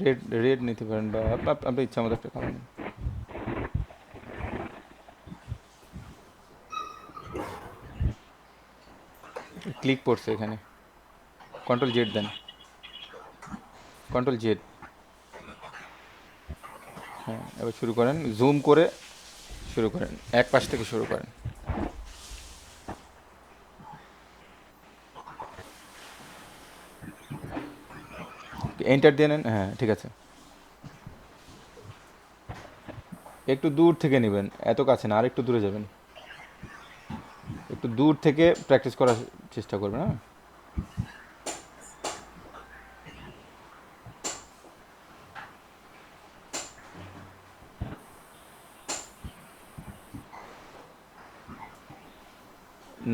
Red red নিতে পারেন বা আপনার ইচ্ছা মতো একটা কালার নিন। ক্লিক পড়ছে এখানে, কন্ট্রোল জেড দেন, কন্ট্রোল জেড। হ্যাঁ, এবার শুরু করেন, জুম করে শুরু করেন, এক পাশ থেকে শুরু করেন। এন্টার দিয়ে নেন, হ্যাঁ ঠিক আছে। একটু দূর থেকে নেবেন, এত কাছে না, আর একটু দূরে যাবেন, একটু দূর থেকে প্র্যাকটিস করার চেষ্টা করবেন। হ্যাঁ,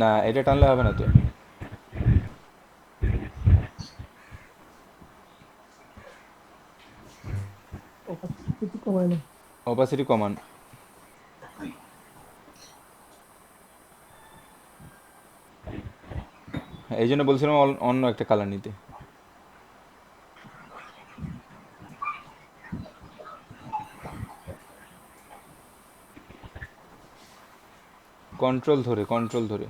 না এটা টানলে হবে না তো। কিছু কমায় না। অপাসিটি কমান। হ্যাঁ, এই জন্য বলছিলাম অন্য একটা কালার নিতে। কন্ট্রোল ধরে, কন্ট্রোল ধরে।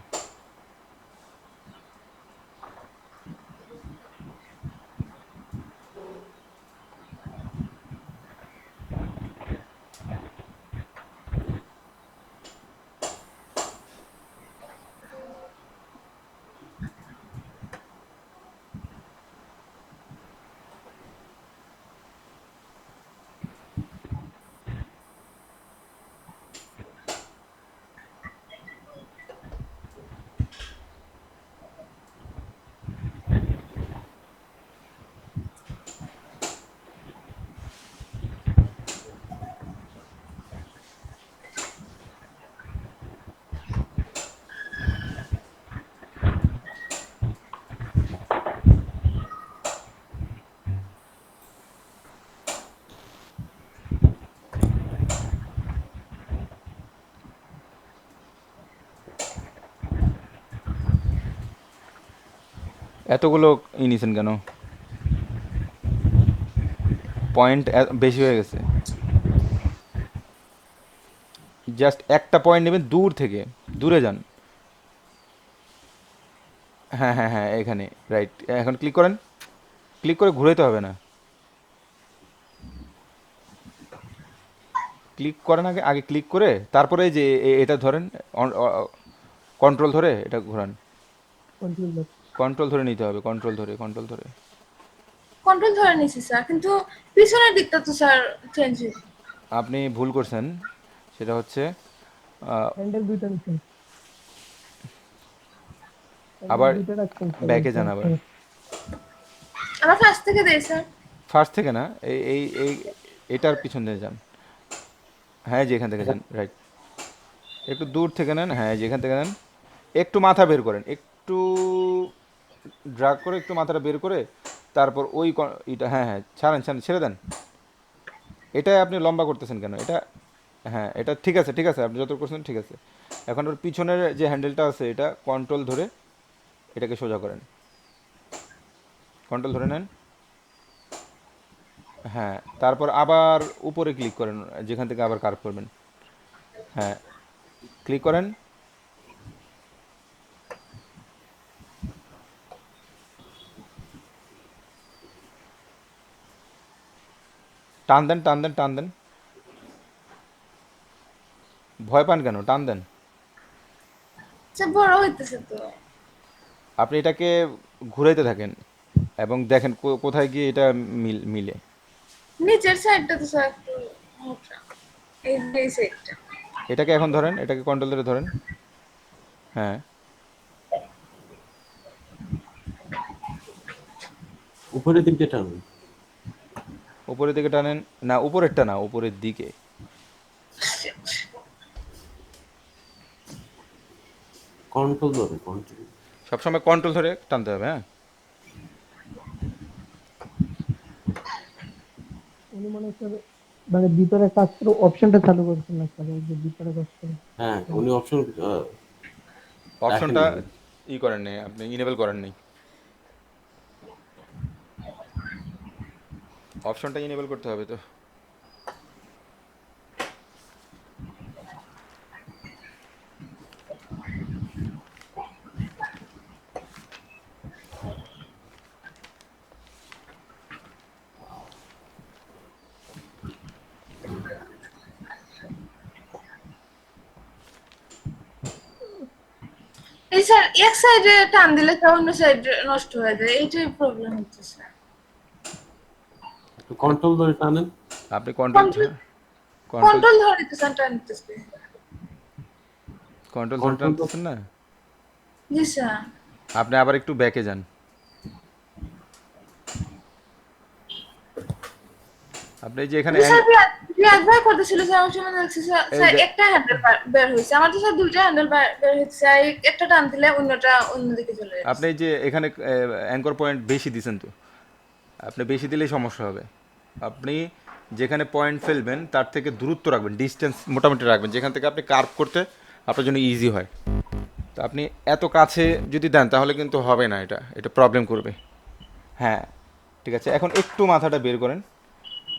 এতগুলো নিছেন কেন? পয়েন্ট বেশি হয়ে গেছে। জাস্ট একটা পয়েন্ট নেবেন দূর থেকে, দূরে যান। হ্যাঁ হ্যাঁ হ্যাঁ, এখানে রাইট। এখন ক্লিক করেন, ক্লিক করে ঘুরাইতে হবে না। ক্লিক করেন আগে, আগে ক্লিক করে তারপরে এই যে এটা ধরেন, কন্ট্রোল ধরে এটা ঘোরান। কন্ট্রোল কন্ট্রোল ধরে নিতে হবে, কন্ট্রোল ধরে, কন্ট্রোল ধরে। কন্ট্রোল ধরে নিছি স্যার, কিন্তু পিছনের দিকটা তো স্যার চেঞ্জ। আপনি ভুল করছেন, সেটা হচ্ছে হ্যান্ডেল দুইটা নিচ্ছেন, হ্যান্ডেল আবার দুইটা রাখছেন স্যার ব্যাকে একদম। যান আবার। আমার ফার্স্ট থেকে দেই স্যার। ফার্স্ট থেকে না, এই এটার পিছন দিয়ে যান। হ্যাঁ, যে এখান থেকে যান, রাইট। একটু দূর থেকে নেন, হ্যাঁ যেখান থেকে নেন। একটু মাথা বের করেন, একটু ড্রাগ করে একটু মাথাটা বের করে তারপর ওই এটা, হ্যাঁ হ্যাঁ ছাড়েন ছাড়েন, ছেড়ে দেন। এটাই আপনি লম্বা করতেছেন কেন এটা? হ্যাঁ এটা ঠিক আছে, ঠিক আছে, আপনি যত করছেন ঠিক আছে। এখন ওর পিছনের যে হ্যান্ডেলটা আছে এটা কন্ট্রোল ধরে এটাকে সোজা করেন, কন্ট্রোল ধরে নেন। হ্যাঁ, তারপর আবার উপরে ক্লিক করেন, যেখান থেকে আবার কার্ভ করবেন। হ্যাঁ, ক্লিক করেন। টান দেন, টান দেন, টান দেন। ভয় পান কেন? টান দেন। স্যার বড় হইতেছে তো। আপনি এটাকে ঘুরাইতে থাকেন এবং দেখেন কোথায় গিয়ে এটা মিলে। নিচের সাইডটা তো স্যার একটু মোটা, এই সাইডটা। এটাকে এখন ধরেন, এটাকে কন্ট্রোল ধরে ধরেন। হ্যাঁ, উপরের দিক দিয়ে টানুন। উপরের দিকে টানেন। না, উপরেরটা না, উপরের দিকে। কন্ট্রোল ধরে, কন্ট্রোল। সবসময় কন্ট্রোল ধরে টানতে হবে। হ্যাঁ, উনি মনে হচ্ছে মানে ভিতরে কাজ করে অপশনটা চালু করছেন না স্যার, ওই যে ভিতরে কাজ করে। হ্যাঁ, উনি অপশন অপশনটা রাখেননি। করেন নেই আপনি, ইনেবল করেন নেই। অপশনটা ইনেবল করতে হবে তো। এই স্যার এক সাইডে টান দিলে তো অন্য সাইড নষ্ট হয়ে যায়, এইটাই প্রবলেম হচ্ছে স্যার। কন্ট্রোল ধরে টানেন। আপনি কন্ট্রোল কন্ট্রোল কন্ট্রোল কন্ট্রোল ধরে তো স্যার টানতেছে। কন্ট্রোল ধরে কন্ট্রোল টানতেছেন না? জি স্যার। আপনি আবার একটু ব্যাকে যান। আপনি এই যে এখানে স্যার রিয়াদ ভাই করতেছিল স্যার, আমার সময় দেখছি স্যার এই স্যার যে একটা হ্যান্ডেল বের হয়েছে, আমার তো স্যার দুইটা হ্যান্ডেল বের হয়েছে, আর একটা টান দিলে অন্যটা অন্যদিকে চলে আপনি যাচ্ছে। এই যে এখানে অ্যাঙ্কর পয়েন্ট বেশি দিছেন তো, আপনি বেশি দিলেই সমস্যা হবে। আপনি যেখানে পয়েন্ট ফেলবেন তার থেকে দূরত্ব রাখবেন, ডিস্টেন্স মোটামুটি রাখবেন, যেখান থেকে আপনি কার্ভ করতে আপনার জন্য ইজি হয়। তো আপনি এত কাছে যদি দেন তাহলে কিন্তু হবে না, এটা এটা প্রবলেম করবে। হ্যাঁ ঠিক আছে, এখন একটু মাথাটা বের করেন।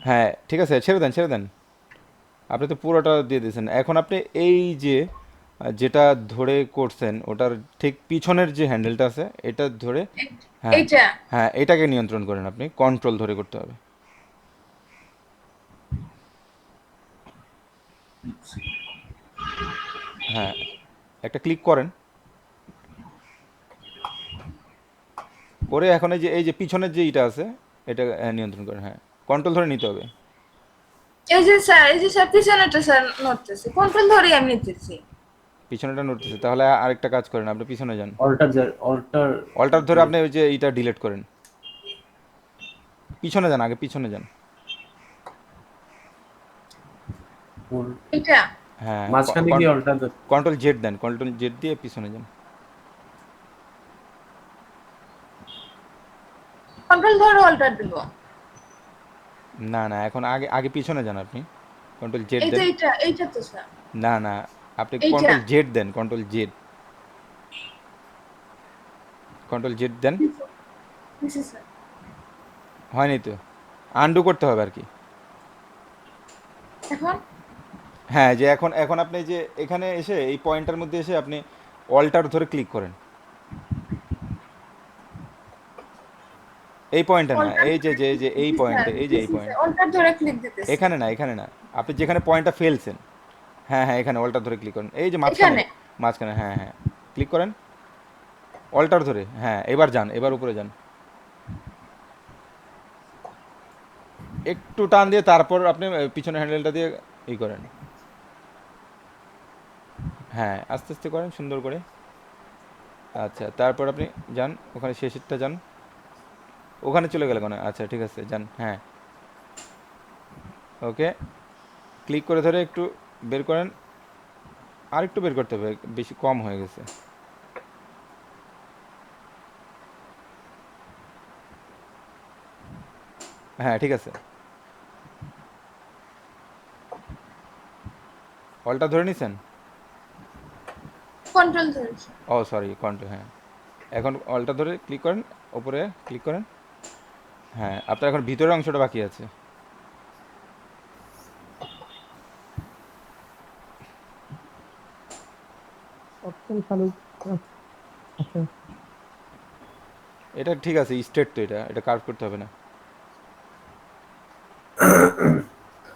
হ্যাঁ ঠিক আছে, ছেড়ে দেন ছেড়ে দেন। আপনি তো পুরোটা দিয়ে দিয়েছেন। এখন আপনি এই যে যেটা ধরে করছেন ওটার ঠিক পিছনের যে হ্যান্ডেলটা আছে এটা ধরে, হ্যাঁ এইটা হ্যাঁ এটাকে নিয়ন্ত্রণ করেন, আপনি কন্ট্রোল ধরে করতে হবে। হ্যাঁ একটা ক্লিক করেন, করে এখন এই যে পিছনের যে ইটা আছে এটা নিয়ন্ত্রণ করেন। হ্যাঁ কন্ট্রোল ধরে নিতে হবে। এই যে স্যার, এই যে স্যার পিছনেটা স্যার নড়তেছে, কন্ট্রোল ধরেই আমি নিতেছি। পিছনেটা নড়তেছে, তাহলে আরেকটা কাজ করেন, আপনি পিছনে যান। অল্টার অল্টার ধরে আপনি ওই যে ইটা ডিলিট করেন, পিছনে যান, আগে পিছনে যান। এটা হ্যাঁ মাঝখানে গিয়ে অল্টার। কন্ট্রোল জেড দেন, কন্ট্রোল জেড দিয়ে পিছনে যান। কন্ট্রোল ধরে অল্টার দিব। না না, এখন আগে আগে পিছনে যান আপনি, কন্ট্রোল জেড এই যে দেন। এইটা তো স্যার। না না, আপনি এইটা কন্ট্রোল জেড দেন, কন্ট্রোল জেড, কন্ট্রোল জেড দেন। দিছি স্যার। হয়নি তো, আনডু করতে হবে আর কি। এখন হ্যাঁ যে এখন এখন আপনি যে এখানে এসে এই পয়েন্টের মধ্যে এসে আপনি অল্টার ধরে ক্লিক করেন। এই পয়েন্টে না, অল্টার এই যে ধরে যে ক্লিক যে এই দিছি স্যার, পয়েন্টে, এই যে এই দিছি পয়েন্ট। স্যার, অল্টার ধরে ক্লিক দিতেছি। এখানে না, এখানে না, আপনি যেখানে পয়েন্টটা ফেলছেন। হ্যাঁ হ্যাঁ এখানে অল্টার ধরে ক্লিক করেন, এই যে মাঝখানে, এখানে মাঝখানে হ্যাঁ হ্যাঁ ক্লিক করেন অল্টার ধরে। হ্যাঁ এবার যান, এবার উপরে যান, একটু টান দিয়ে তারপর আপনি পিছনের হ্যান্ডেলটা দিয়ে ই করেন। হ্যাঁ আস্তে আস্তে করেন সুন্দর করে। আচ্ছা তারপর আপনি যান ওখানে শেষেরটা যান, ওখানে চলে গেলে কেন? আচ্ছা ঠিক আছে যান। হ্যাঁ ওকে, ক্লিক করে ধরে একটু বের করেন, আর একটু বের করতে হবে, বেশি কম হয়ে গেছে। হ্যাঁ ঠিক আছে, অলটা ধরে নিছেন? কন্ট্রোল ধরেছি। ও সরি কন্ট্রোল, হ্যাঁ এখন অলটা ধরে ক্লিক করেন, ওপরে ক্লিক করেন। হ্যাঁ আপনার এখন ভিতরের অংশটা বাকি আছে। অপশন চালু আচ্ছা। এটা ঠিক আছে, স্ট্রেট তো, এটা এটা কার্ভ করতে হবে না।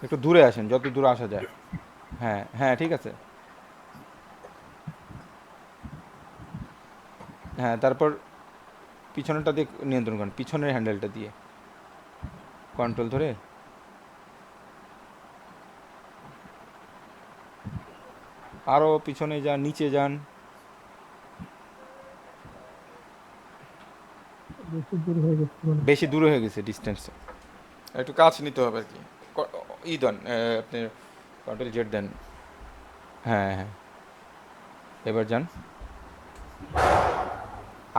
একটু দূরে আসেন, যত দূরে আসা যায়। হ্যাঁ হ্যাঁ ঠিক আছে। হ্যাঁ তারপর পিছনেরটা দিয়ে নিয়ন্ত্রণ করেন, পিছনের হ্যান্ডেলটা দিয়ে কন্ট্রোল ধরে। আরও পিছনে যান, নিচে যান। বেশি দূর হয়ে গেছে মনে হয়। বেশি দূরে হয়ে গেছে ডিস্টেন্স, একটু কাছ নিতে হবে আর কি। ই দেন, আপনি কন্ট্রোল জেড দেন। হ্যাঁ হ্যাঁ এবার যান,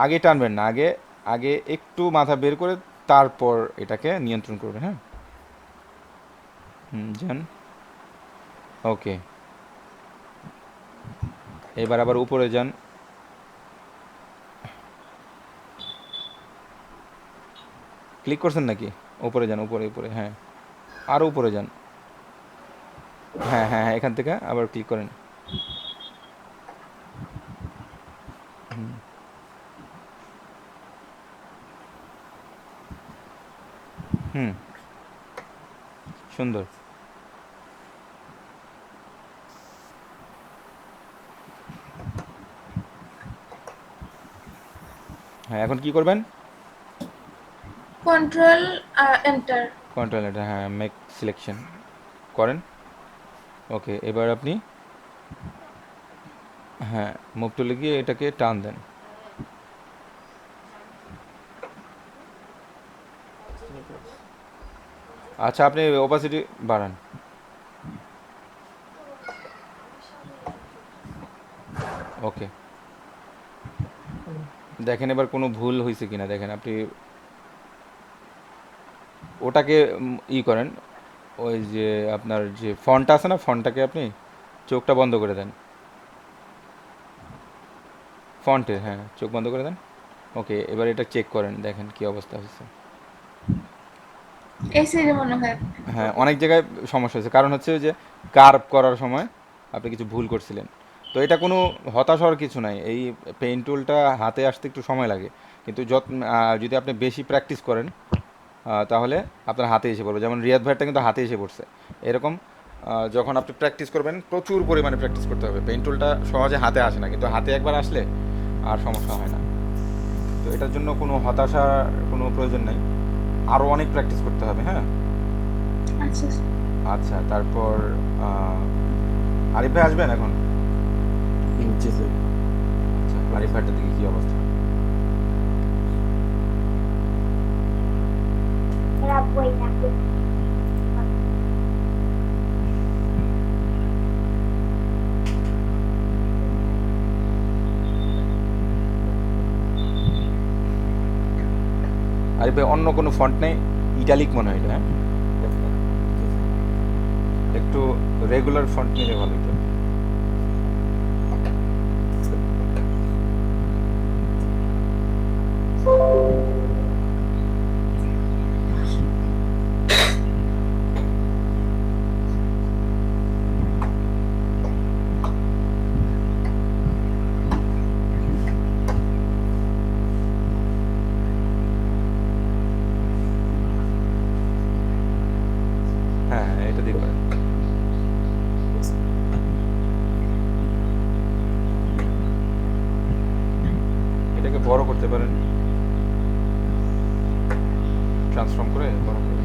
আগে টানবেন না, আগে আগে একটু মাথা বের করে তারপর এটাকে নিয়ন্ত্রণ করবেন। হ্যাঁ যান। ওকে এবার আবার উপরে যান, ক্লিক করছেন নাকি? উপরে যান, উপরে উপরে, হ্যাঁ আরও উপরে যান। হ্যাঁ হ্যাঁ হ্যাঁ, এখান থেকে আবার ক্লিক করেন। হুম, সুন্দর। হ্যাঁ, এখন কি করবেন? Control enter. কন্ট্রোল এটা, হ্যাঁ মেক সিলেকশন করেন। ওকে, এবার আপনি হ্যাঁ মুভ টুলে গিয়ে এটাকে টান দেন। আচ্ছা, আপনি ওপাসিটি বাড়ান। ওকে, দেখেন এবার কোনো ভুল হয়েছে কিনা দেখেন আপনি। ওটাকে করেন, ওই যে আপনার যে ফন্টটা আছে না, ফন্টটাকে আপনি চোখটা বন্ধ করে দেন। ফন্টে হ্যাঁ চোখ বন্ধ করে দেন। ওকে, এবার এটা চেক করেন, দেখেন কি অবস্থা হয়েছে। এই সাইডে মনে হয়। হ্যাঁ, অনেক জায়গায় সমস্যা হয়েছে, কারণ হচ্ছে যে কার্ভ করার সময় আপনি কিছু ভুল করছিলেন। তো এটা কোনো হতাশ হওয়ার কিছু নাই, এই পেইন্ট টুলটা হাতে আসতে একটু সময় লাগে, কিন্তু যদি আপনি বেশি প্র্যাকটিস করেন তাহলে আপনার হাতে এসে পড়বে। যেমন রিয়াদ ভাইয়েরটা কিন্তু হাতে এসে পড়ছে। এরকম যখন আপনি প্র্যাকটিস করবেন, প্রচুর পরিমাণে প্র্যাকটিস করতে হবে। পেইন্ট টুলটা সহজে হাতে আসে না, কিন্তু হাতে একবার আসলে আর সমস্যা হয় না। তো এটার জন্য কোনো হতাশার কোনো প্রয়োজন নেই, আরও অনেক প্র্যাকটিস করতে হবে। হ্যাঁ, আচ্ছা। আচ্ছা, তারপর আরিফ ভাই আসবেন এখন? জি স্যার। আচ্ছা, আরিফ ভাইটা দেখি কী অবস্থা। আরিফ ভাই অন্য কোনো ফন্ট নেই, ইটালিক মনে হয় এটা, হ্যাঁ একটু রেগুলার ফন্ট নিলে ভালো হতো। হ্যাঁ হ্যাঁ, এটা দিয়ে করেন। এটাকে বড় করতে পারেন, ট্রান্সফর্ম করে বড় করে।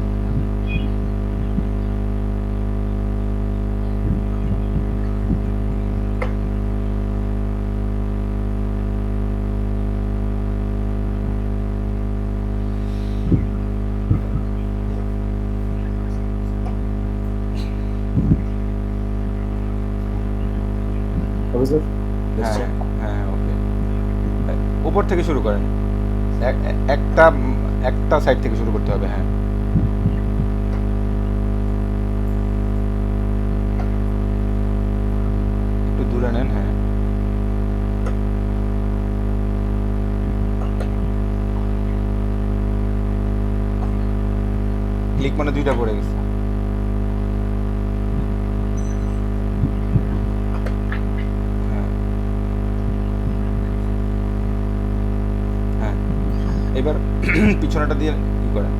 হবে স্যার? হ্যাঁ হ্যাঁ হ্যাঁ, ওকে। উপর থেকে শুরু করেন, একটা একটা সাইড থেকে শুরু করতে হবে। হ্যাঁ, একটু দূরে নেন। হ্যাঁ, ক্লিক মানে দুইটা পড়ে গেছে। হ্যাঁ হ্যাঁ, এবার পিছনেটা দিয়ে করেন।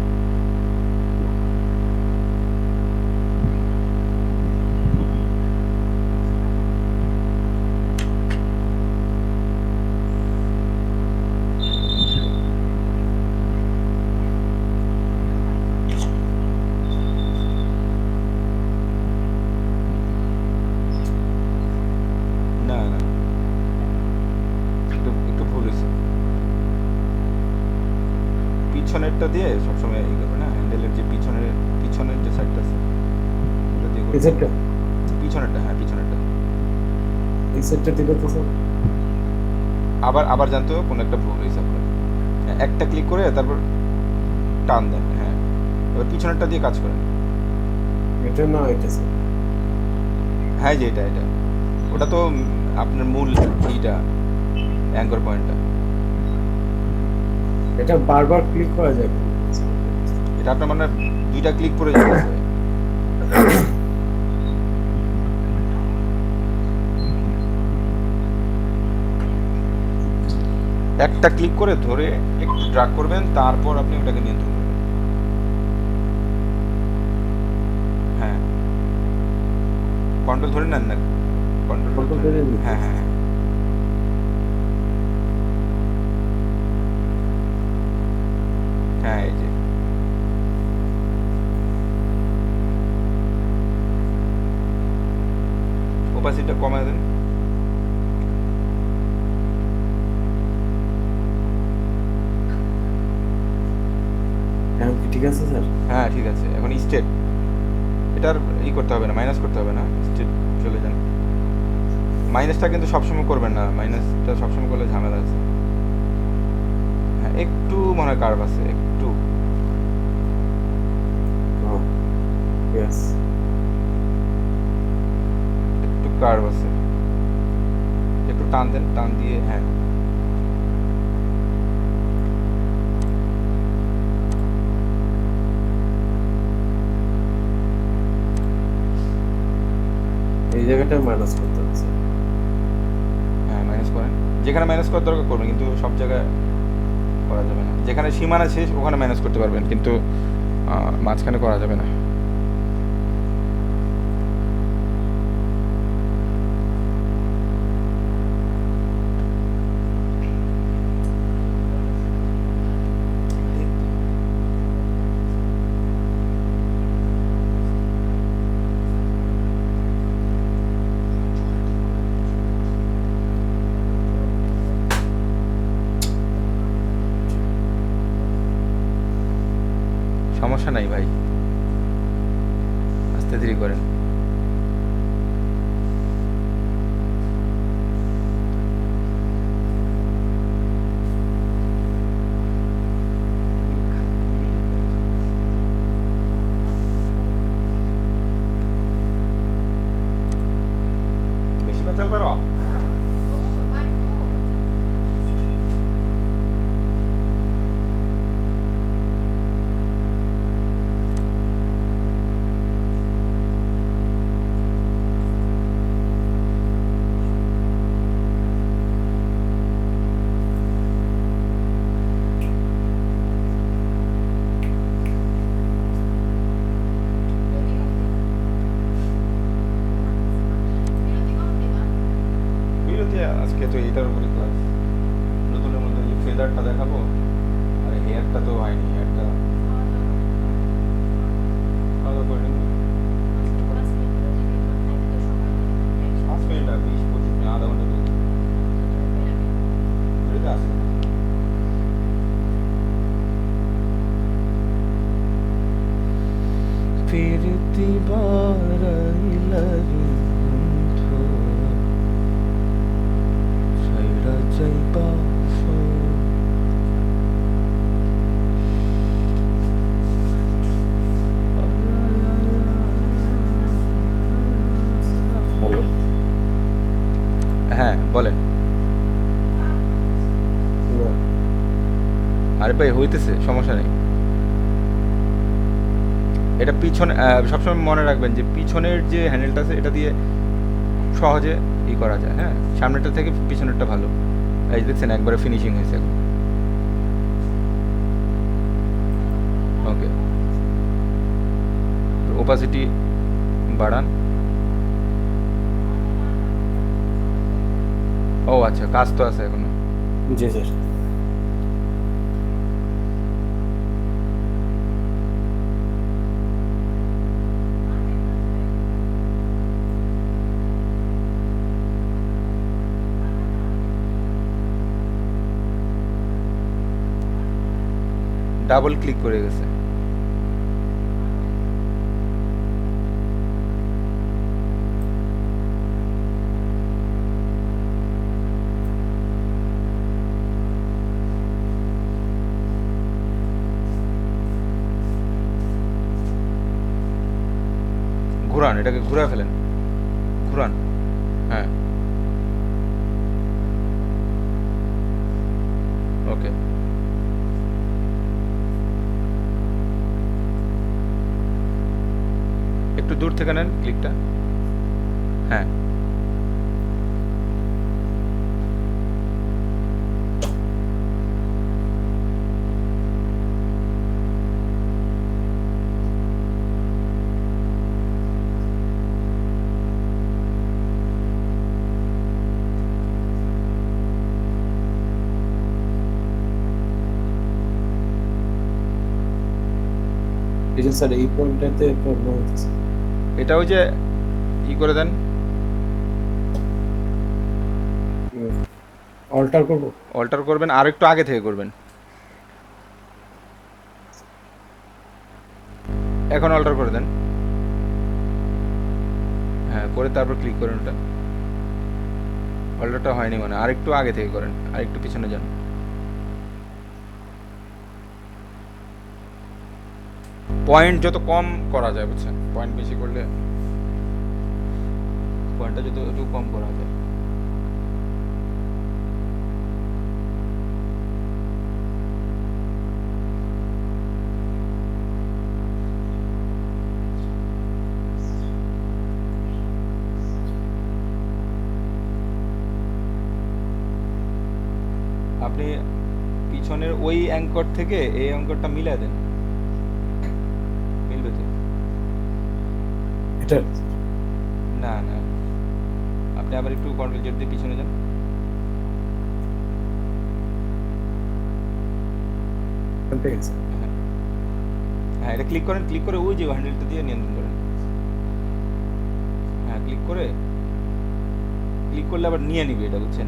না না, একটু একটু ভুল হয়েছে। পিছনেরটা দিয়ে সবসময় এই করবে না, হ্যান্ডেলের যে পিছনের যে সাইডটা আছে ওটা দিয়ে করবে। এই সেটটা, পিছনেরটা, হ্যাঁ পিছনেরটা। এই সেটটা ঠিক আছে স্যার? আবার আবার জানতে হবে কোনো একটা ভুল হয়েছে আপনার। একটা ক্লিক করে তারপর টান দেন। হ্যাঁ, এবার পিছনেরটা দিয়ে কাজ করেন। এটা না, এটা স্যার। হ্যাঁ, যে এটা ওটা তো আপনার মূল ইটা, অ্যাঙ্কর পয়েন্টটা। এটা বারবার ক্লিক করা যাবে? এটা আপনার মানে দুইটা ক্লিক করে যেতেছে। একটা ক্লিক করে ধরে একটু ড্রাগ করবেন, তারপর আপনি ওটাকে নিয়ন্ত্রণ করবেন। হ্যাঁ, কন্ট্রোল ধরে নেন না, কন্ট্রোল Control ধরে ধরে নেন। নিতে। হ্যাঁ হ্যাঁ হ্যাঁ, হ্যাঁ এই যে ওপাসিটিটা কমায় দেন। এখন কি ঠিক আছে স্যার? হ্যাঁ ঠিক আছে, এখন স্টেট এটার করতে হবে না, মাইনাস করতে হবে না, স্টেট চলে যান। মাইনাসটা কিন্তু সবসময় করবেন না, মাইনাসটা সবসময় করলে ঝামেলা আছে। হ্যাঁ একটু মনে হয় কার্ভ আছে, একটু ইয়েস। একটু কার্ভ আছে, একটু টান দেন, টান দিয়ে হ্যাঁ। এই জায়গাটা মাইনাস করতে হচ্ছে। হ্যাঁ মাইনাস করেন, যেখানে মাইনাস করার দরকার করবেন, কিন্তু সব জায়গায় করা যাবে না। যেখানে সীমানা শেষ ওখানে মাইনাস করতে পারবেন, কিন্তু মাঝখানে করা যাবে না। সমস্যা নাই ভাই, আস্তে ধীরে করেন। বেশি পেঁচাল পারো। বিরতি আজকে তো এটার উপরে ক্লাস, নতুনের মধ্যে যে ফেদারটা দেখাবো, আর হেয়ারটা তো হয়নি, হেয়ারটা খাওয়া দাওয়া করে নিন। 5 মিনিট আর 20-25 মিনিট, আধা ঘন্টা দিয়ে বিরতি আসবে না। ফিরতি বারাইলারি বন্ধু ছাইড়া যাইবা হ্যালো। হ্যাঁ বলেন। না, আরে ভাই হইতেছে, সমস্যা নেই। এটা পিছনে সবসময় মনে রাখবেন যে পিছনের যে হ্যান্ডেলটা আছে এটা দিয়ে সহজে করা যায়। হ্যাঁ, সামনেরটা থেকে পিছনেরটা ভালো। এই যে দেখছেন একবারে ফিনিশিং হয়েছে এখন। ওকে, ওপাসিটি বাড়ান। ও আচ্ছা, কাজ তো আছে এখনো। জি স্যার। ডাবল ক্লিক করে গেছে। ঘুরান, এটাকে ঘুরা ফেলেন, ঘুরান। হ্যাঁ ওকে, একটু দূর থেকে নেন ক্লিকটা। হ্যাঁ, এই যে স্যার এই পয়েন্টটাতে প্রবলেম হচ্ছে। এটা ওই যে ই করে দেন, অল্টার করবো? অল্টার করবেন আর একটু আগে থেকে করবেন। এখন অল্টার করে দেন। হ্যাঁ, করে তারপর ক্লিক করেন ওটা। অল্টারটা হয়নি মানে, আর একটু আগে থেকে করেন, আর একটু পিছনে যান। পয়েন্ট যত কম করা যায় বুঝছেন, পয়েন্ট বেশি করলে পয়েন্টটা যত একটু কম করা যায়। আপনি পিছনের ওই অ্যাঙ্কর থেকে এই অ্যাঙ্করটা মিলাই দেন, মিলবে তো? এটা না না, আপনি আবার একটু কন্ট্রোল জেড দিয়ে পিছনে যান। ঠিক আছে। হ্যাঁ হ্যাঁ, এটা ক্লিক করেন, ক্লিক করে ওই যে হ্যান্ডেলটা দিয়ে নিয়ন্ত্রণ করেন। হ্যাঁ, ক্লিক করলে আবার নিয়ে নিবে এটা বুঝছেন,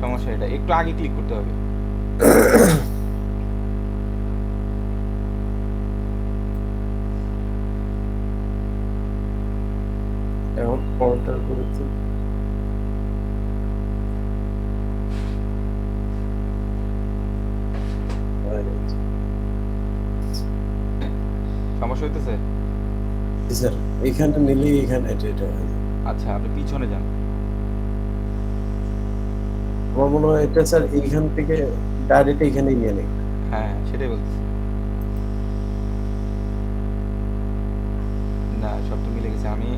সমস্যা এটা একটু আগে ক্লিক করতে হবে। এখন অল্টার করেছি। সমস্যা হইতেছে? জি স্যার, এখানে নিলেই এখানে এটা এটা হয়ে যায়। আচ্ছা, আপনি পিছনে যান। আমার মনে হয় এটা স্যার এইখান থেকে ডাইরেক্ট এখানে নিয়ে নেই। হ্যাঁ সেটাই বলতেছি। না, সব তো মিলে গেছে। আমি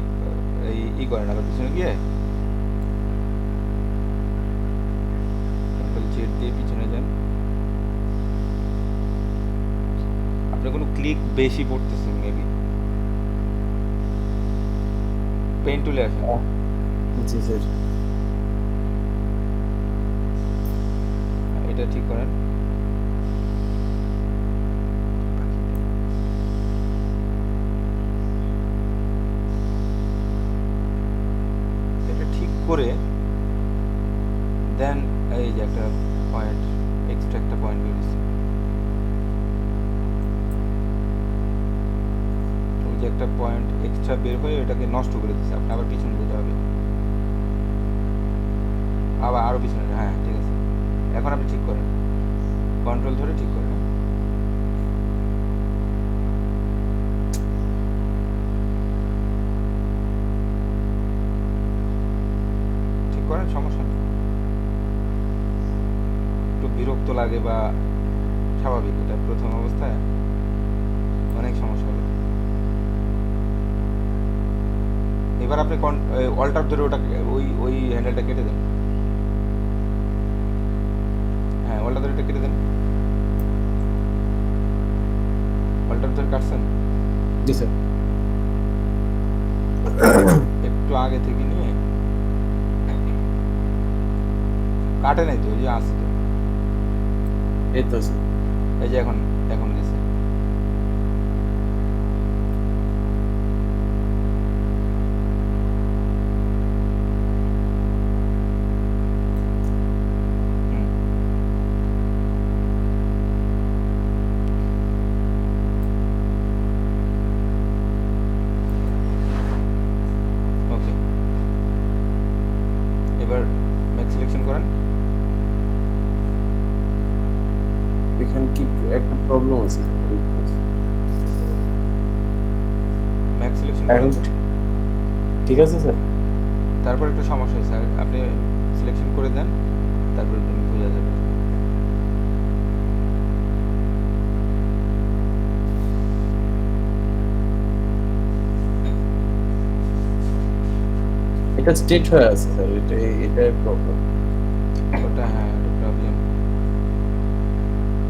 এই করেন আবার পিছনে গিয়ে কন্ট্রোল জেড দিয়ে পিছনে যান। আপনার কোনো ক্লিক বেশি পড়তেছে মেবি। পেন টুলে আসেন। জি স্যার। এটা ঠিক করেন। এটা ঠিক করে দেন এই যে একটা পয়েন্ট, এক্সট্রা একটা পয়েন্ট বেরিয়েছে, ওই যে একটা পয়েন্ট এক্সট্রা বের হয়ে এটাকে নষ্ট করে দিচ্ছে। আপনি আবার পিছনে যেতে হবে, আবার আরো পিছনে। হ্যাঁ ঠিক আছে, এখন আপনি ঠিক করেন, কন্ট্রোল ধরে ঠিক করেন। ঠিক করেন, সমস্যা নেই। একটু বিরক্ত লাগে বা স্বাভাবিক, এটা প্রথম অবস্থায় অনেক সমস্যা হবে। এবার আপনি অল্টার ধরে ওটা ওই ওই হ্যান্ডেলটা কেটে দেন। হ্যাঁ, অল্টার ধরে এটা কেটে দেন। অল্টার ধরে কাটছেন? জি স্যার। একটু আগে থেকে নিয়ে কাটে নাই তো, ওই যে আছে তো, এই তো স্যার। এই যে এখন এখন গেছে। হুম, ওকে। এবার ম্যাক্স সিলেকশন করেন। এখানে কি একটা প্রবলেম আছে? ম্যাক্স সিলেকশন এখন করেন তো? ঠিক আছে স্যার। তারপর একটু সমস্যা হয়েছে, আপনি সিলেকশন করে দেন, তারপর বোঝা যাবে। এটা স্টেট হয়ে আছে স্যার, এটাই প্রবলেম। ওটা হ্যাঁ প্রবলেম।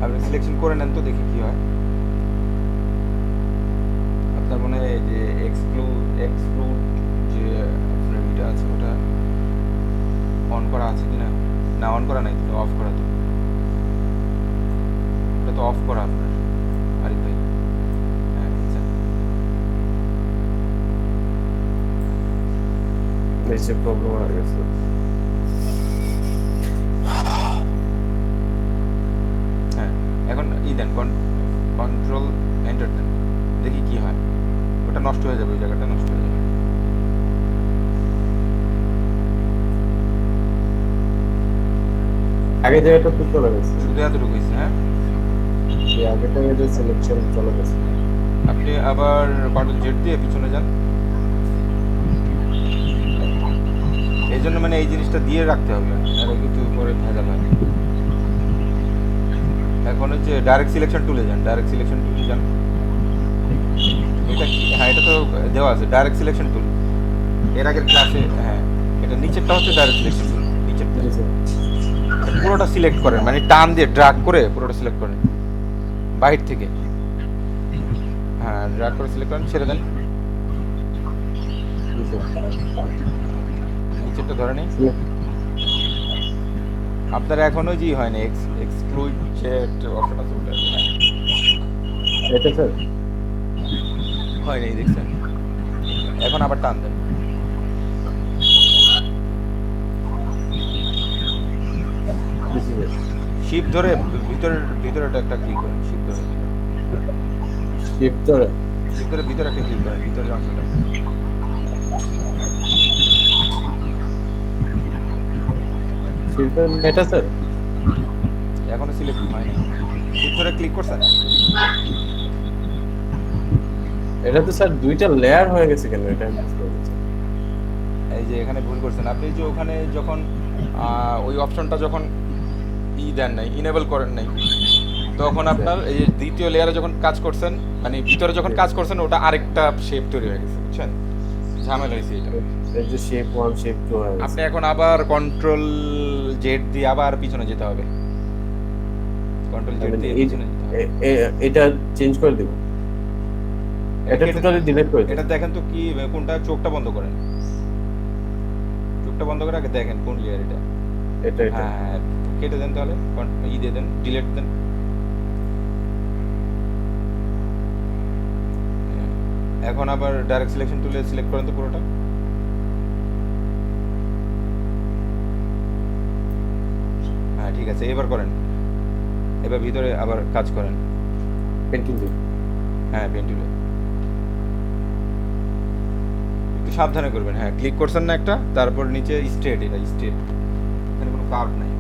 আপনি সিলেকশন করে নেন তো দেখি কি হয়। আপনার মনে হয় যে এক্সক্লুড যে আপনার এটা আছে ওটা অন করা আছে কিনা, না অন করা নাই তো, অফ করা তো, ওটা তো অফ করা আপনার আরিফ ভাই। হ্যাঁ বুঝছেন। এই যে প্রবলেম হয়ে গেছে। হ্যাঁ এখন দেন কন্ট্রোল এন্টার দেন, দেখি কি হয়। ওটা নষ্ট হয়ে যাবে, ওই জায়গাটা নষ্ট হয়ে যাবে। আগে জায়গাটা তো চলে গেছে, শুধু এতটুকু হয়েছে। হ্যাঁ এই আগেটা যে সিলেকশন চলে গেছে। আপনি আবার কন্ট্রোল জেড দিয়ে পিছনে যান। এই জন্য মানে এই জিনিসটা দিয়ে রাখতে হবে, নাহলে কিন্তু পরে ভেজাল হয়। এখন হচ্ছে ডাইরেক্ট সিলেকশন টুলে যান, ডাইরেক্ট সিলেকশন টুলে যান। এটা কি, হ্যাঁ এটা তো দেওয়া আছে ডাইরেক্ট সিলেকশন টুল এর আগের ক্লাসে। হ্যাঁ এটা নিচেরটা হচ্ছে ডাইরেক্ট সিলেকশন টুল, নিচেরটা। জি স্যার। এটা পুরোটা সিলেক্ট করেন, মানে টান দিয়ে ড্রাগ করে পুরোটা সিলেক্ট করেন বাইরে থেকে। হ্যাঁ ড্রাগ করে সিলেক্ট করেন, ছেড়ে দেন। জি স্যার। নিচেরটা ধরে নেই। আপনার এখনো জি হয় না, এক্সক্লুড যে অপশন আছে ওটা, হ্যাঁ এটা স্যার হয় নাই দেখছেন। এখন আবার টান দেন। জি স্যার। শিপ ধরে ভিতরেটা একটা ক্লিক করেন, শিপ ধরে। শিফট ধরে শিপ ধরে ভিতরে একটা ক্লিক করেন, ভিতরের অংশটা। শিফট এটা স্যার। এখনো সিলেক্ট হয় নাই, শিপ ধরে ক্লিক করছেন। এটা তো স্যার দুইটা লেয়ার হয়ে গেছে কেন, এটা আমি বুঝতে পারছি। এই যে এখানে ভুল করছেন আপনি, যে ওখানে যখন ওই অপশনটা যখন দেন নাই, ইনেবল করেন নাই, তখন আপনার এই যে দ্বিতীয় লেয়ারে যখন কাজ করছেন, মানে ভিতরে যখন কাজ করছেন, ওটা আরেকটা শেপ তৈরি হয়ে গেছে, বুঝছেন। ঝামেলা হয়েছে এটা। এই যে শেপ 1 শেপ 2 হয়ে গেছে। আপনি এখন আবার কন্ট্রোল জেড দিয়ে আবার পিছনে যেতে হবে, কন্ট্রোল জেড দিয়ে পিছনে যেতে হবে। এটা চেঞ্জ করে দেব, এটা টোটালি ডিলিট করে দেব। এটা দেখেন তো কি কোনটা, চোখটা বন্ধ করেন, চোখটা বন্ধ করে আগে দেখেন কোন লেয়ার এটা। এটা হ্যাঁ কেটে দেন তাহলে, দিয়ে দেন, ডিলিট দেন। এখন আবার ডাইরেক্ট সিলেকশন টুলে সিলেক্ট করেন তো পুরোটা। হ্যাঁ ঠিক আছে, এবার করেন, এবার ভিতরে আবার কাজ করেন। পেন্টিং দিই। হ্যাঁ পেন টুলে একটু সাবধানে করবেন। হ্যাঁ ক্লিক করছেন না একটা, তারপর নিচে স্ট্রেট, এটা স্ট্রেট, এখানে কোনো কার্ভ নাই,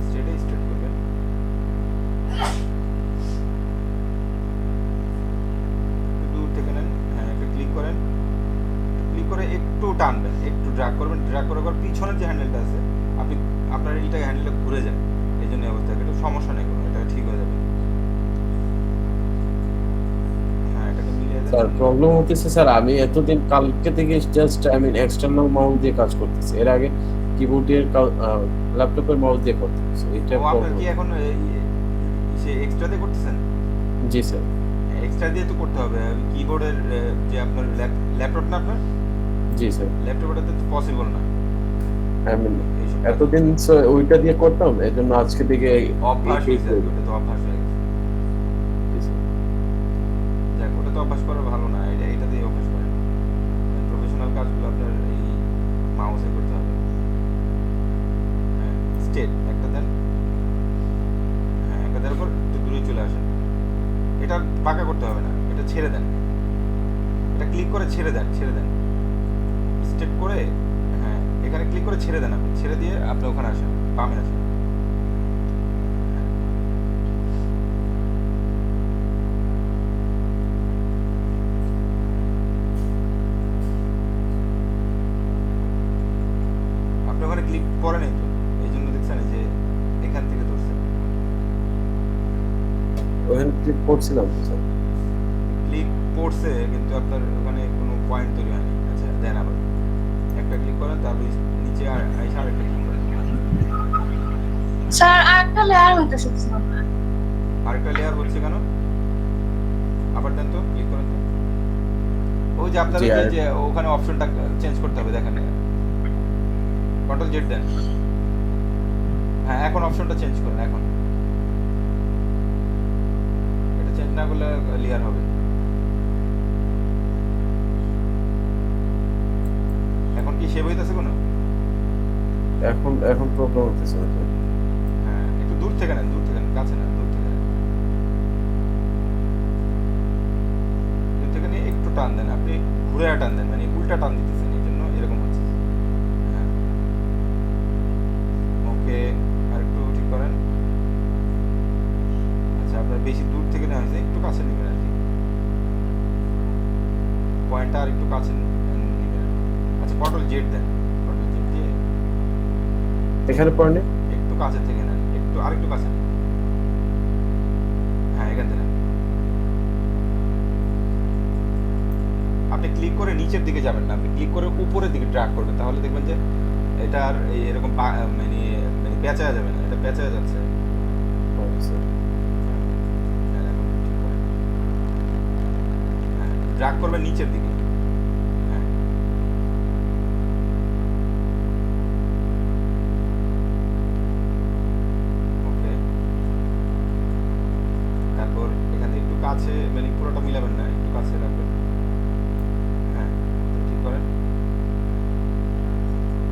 স্ট্রেটে স্ট্রেট করবেন। একটু দূর থেকে নেন, হ্যাঁ একটা ক্লিক করেন, ক্লিক করে একটু টানবেন, একটু ড্র্যাগ করবেন, ড্র্যাগ করে আবার পিছনের যে হ্যান্ডেলটা আছে, আপনি আপনার এইটা হ্যান্ডেলটা ঘুরে যায়, এই জন্য এই অবস্থা। একটু সমস্যা নেই কোনো, এটা ঠিক হয়ে যাবে। হ্যাঁ এটাকে মিলিয়ে দেন। স্যার প্রবলেম হতেছে স্যার, আমি এতদিন কালকে থেকে জাস্ট এক্সটার্নাল মাউস দিয়ে কাজ করতেছি, এর আগে কিবোর্ডের ল্যাপটপের মাউস দিয়ে করতেছি, এটা ও আপনার প্রবলেম। কি এখন সে এক্সট্রা দিয়ে করতেছেন? জি স্যার। এক্সট্রা দিয়ে তো করতে হবে, কিবোর্ডের যে আপনার ল্যাপটপ না আপনার, জি স্যার। ল্যাপটপটাতে তো পসিবল না আমি এইসব কাজ। এতদিন ওইটা দিয়ে করতাম, এই জন্য আজকে থেকে অভ্যাস হয়েছে, ওটা তো অভ্যাস হয়ে গেছে। যাক ওটা তো অভ্যাস করা ভালো না, এটা দিয়ে অভ্যাস করেন। প্রফেশনাল কাজগুলো আপনার এই মাউসে করতে হবে। হ্যাঁ স্টেট একটা দেন, হ্যাঁ একটা দেওয়ার পর একটু দূরে চলে আসেন। এটা বাঁকা করতে হবে না, এটা ছেড়ে দেন, এটা ক্লিক করে ছেড়ে দেন, ছেড়ে দেন স্টেট করে। হ্যাঁ এখানে ক্লিক করে ছেড়ে দেন, আপনি ছেড়ে দিয়ে আপনি ওখানে আসেন, বামে আসেন। হ্যাঁ। আপনি ওখানে ক্লিক করে নেই তো, এই জন্য দেখছেন এই যে এখান থেকে ধরছেন। ওখানে ক্লিক করছিলাম স্যার। ক্লিক পড়ছে কিন্তু আপনার ওখানে কোনো পয়েন্ট তৈরি হয়নি। আচ্ছা দেন আবার একটা ক্লিক তারপরে নিচে আইসা আরেকটা ক্লিক করেন। স্যার আরেকটা লেয়ার হইতেছে না। আরেকটা লেয়ার হচ্ছে কেন? আবার দেন তো, ক্লিক করেন তো। ওই যে আপনার জি, ওই যে আর- যে ওখানে অপশনটা চেঞ্জ করতে হবে, দেখেন কন্ট্রোল জেড দেন। হ্যাঁ এখন অপশনটা চেঞ্জ করেন এখন। এটা চেঞ্জ না করলে লেয়ার হবে। এখন কি সেভ হইতেছে কোনো? এখন প্রবলেম হতেছে না তো। হ্যাঁ একটু দূর থেকে নেন, দূর থেকে নেন, কাছে নেন, দূর থেকে নেন। দূর থেকে নিয়ে একটু টান দেন, আপনি ঘুরে টান দেন, মানে উল্টা টান দিতেছেন, এই জন্য এরকম হচ্ছে। হ্যাঁ ওকে, আর একটু ঠিক করেন। আচ্ছা আপনার বেশি দূর থেকে নেওয়া হয়েছে, একটু কাছে নেবেন আর কি, পয়েন্টটা আর একটু কাছে নেবেন। আচ্ছা কন্ট্রোল জেড দেন, কন্ট্রোল জেড দিয়ে এখানে পড়ে একটু কাছে থেকে নেন, একটু আরেকটু কাছে নেন। হ্যাঁ এখান থেকে নেন। আপনি ক্লিক করে নিচের দিকে যাবেন না, আপনি ক্লিক করে উপরের দিকে ড্র্যাগ করবেন, তাহলে দেখবেন যে এটা আর এরকম মানে মানে পেঁচায়া যাবে না, এটা পেঁচায়া যাচ্ছে। হ্যাঁ, এখন ঠিক করেন। হ্যাঁ ড্র্যাগ করবেন নিচের দিকে। হ্যাঁ ওকে, তারপর এখানে একটু কাছে, মানে পুরোটা মিলাবেন না, একটু কাছে রাখবেন। হ্যাঁ ঠিক করেন।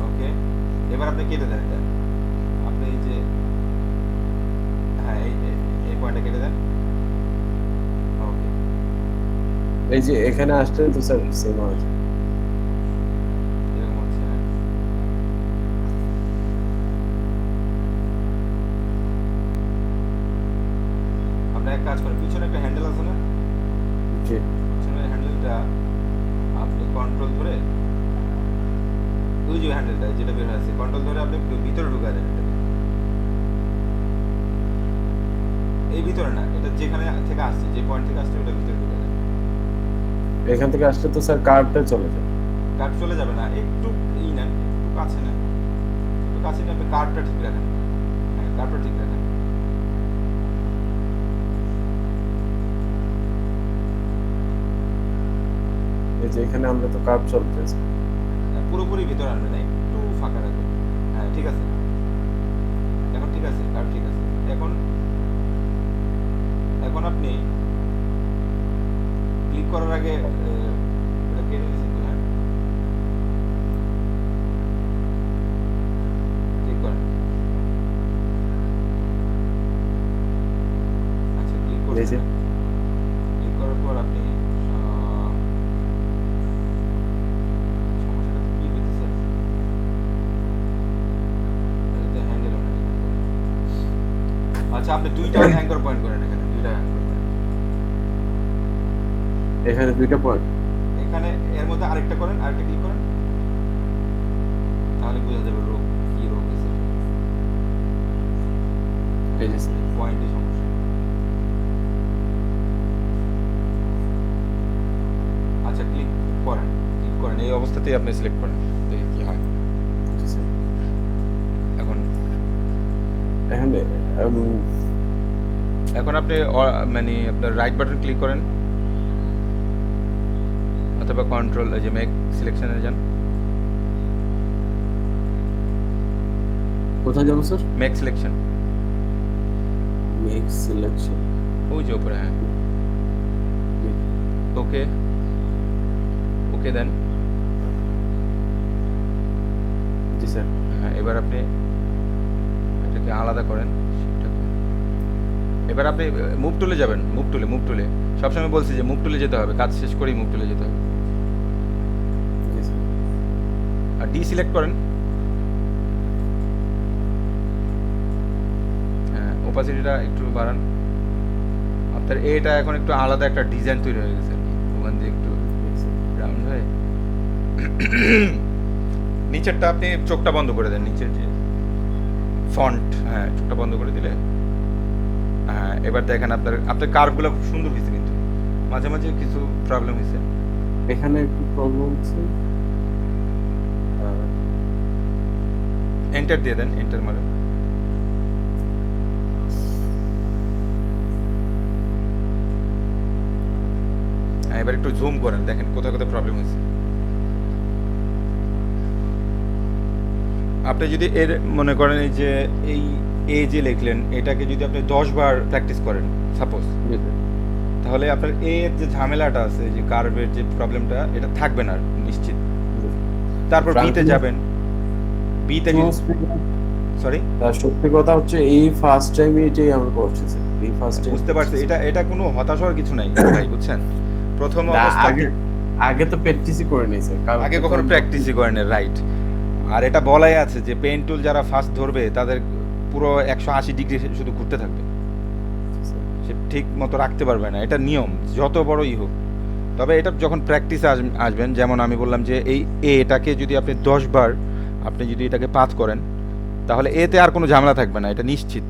ওকে, এবার আপনি কেটে দেন এটা, আপনি এই যে হ্যাঁ এই পয়েন্টটা কেটে দেন। ওকে এই যে এখানে আসলে তো স্যার সেম আছে। এরকম হচ্ছে। হ্যাঁ আপনি এক কাজ করেন, পিছনে একটা হ্যান্ডেল আছে না, জি পিছনের হ্যান্ডেলটা আপনি কন্ট্রোল ধরে, ওই যে হ্যান্ডেলটা যেটা বের হয়েছে, কন্ট্রোল ধরে আপনি ভিতরে ঢুকায় দেন এটাকে। এই ভিতরে না, এটা যেখানে থেকে আসছে, যে পয়েন্ট থেকে আসছে ওটা ভিতরে ঢুকায় দেন। এখান থেকে আসলে তো স্যার কার্ভটা চলে যায়। কাট চলে যাবে না, একটু নেন, একটু কাছে নেন, একটু কাছে নিয়ে আপনি কার্ভটা ঠিক রাখেন। হ্যাঁ কার্ভটা ঠিক রাখেন। এই যে এখানে আমরা তো কার্ভ চলতেছে। পুরোপুরি ভিতরে আনবেন না, একটু ফাঁকা রাখবেন। হ্যাঁ ঠিক আছে, এখন ঠিক আছে, কার্ভ ঠিক আছে। এখন এখন আপনি ক্লিক করার আগে এটা কেটে দিয়েছেন তো? হ্যাঁ ক্লিক করেন। আচ্ছা ক্লিক এই করছেন, যে ক্লিক করার পর আপনি সমস্যাটা কি হইতেছে, এটাতে হ্যান্ডেল হয় না। আচ্ছা আপনি দুইটা অ্যাঙ্কর পয়েন্ট করেন, এখানে দুইটা অ্যাঙ্কর পয়েন্ট, এখানে দুইটা পয়েন্ট। এখানে এর মধ্যে আরেকটা করেন, আরেকটা ক্লিক করেন, তাহলে বোঝা যাবে রোগ কি রোগ হয়েছে। এই যে স্যার পয়েন্টে সমস্যা। আচ্ছা ক্লিক করেন, ক্লিক করেন, এই অবস্থাতেই আপনি সিলেক্ট করেন, দেখি কি হয়। জি স্যার। এখন এখানে এখন আপনি মানে আপনার রাইট বাটন ক্লিক করেন, অথবা কন্ট্রোল যে মেক সিলেকশনে যান, কোথায় যাবো sir? Make selection, make selection. ওই যে উপরে। হ্যাঁ ওকে, ওকে দেন। জি স্যার। হ্যাঁ এবার আপনি এটাকে আলাদা করেন, এবার আপনি মুভ টুলে যাবেন, মুভ টুলে সবসময় বলছি যে মুভ টুলে যেতে হবে, কাজ শেষ করেই মুভ টুলে যেতে হবে। জি স্যার। আর ডি সিলেক্ট করেন। হ্যাঁ ওপাসিটিটা একটু বাড়ান, আপনার এটা এখন একটু আলাদা একটা ডিজাইন তৈরি হয়ে গেছে আর কি, ওখান দিয়ে একটু রাউন্ড হয়ে। নিচেরটা আপনি চোখটা বন্ধ করে দেন, নিচের যে ফন্ট, হ্যাঁ চোখটা বন্ধ করে দিলে। হ্যাঁ এবার দেখেন আপনার আপনার কার্ভগুলো খুব সুন্দর হয়েছে, কিন্তু মাঝে মাঝে কিছু প্রবলেম হয়েছে। এখানে একটু প্রবলেম হচ্ছে। এন্টার দিয়ে দেন, এন্টার মারেন। হ্যাঁ, এবার একটু জুম করেন, দেখেন কোথায় কোথায় প্রবলেম হয়েছে। আপনি যদি এর মনে করেন এই যে এই যে লিখলেন এটাকে যদি আপনি 10 বার প্র্যাকটিস করেন সাপোজ, জি স্যার। তাহলে আপনার এর যে ঝামেলাটা আছে, যে কার্ভের যে প্রবলেমটা, এটা থাকবে না নিশ্চিত। তারপর বিতে যাবেন, বিতে সরি তার সত্যি কথা হচ্ছে এই ফার্স্ট টাইম এটাই আমি করছি স্যার, এই ফার্স্ট টাইম বুঝতে পারছি, এটা কোনো হতাশ হওয়ার কিছু নাই ভাই, বুঝছেন? প্রথম আগে অবস্থাতে আগে তো প্র্যাকটিসই করে নিই স্যার, আগে কখনো প্র্যাকটিসই করেন, রাইট। আর এটা বলাই আছে যে পেন টুল যারা ফার্স্ট ধরবে তাদের পুরো 180 ডিগ্রি শুধু ঘুরতে থাকবে, সে ঠিক মতো রাখতে পারবে না, এটা নিয়ম যত বড়ই হোক। তবে এটা যখন প্র্যাকটিসে আসবেন, যেমন আমি বললাম যে এটাকে যদি আপনি 10 বার আপনি যদি এটাকে 5 করেন, তাহলে এতে আর কোনো ঝামেলা থাকবে না, এটা নিশ্চিত।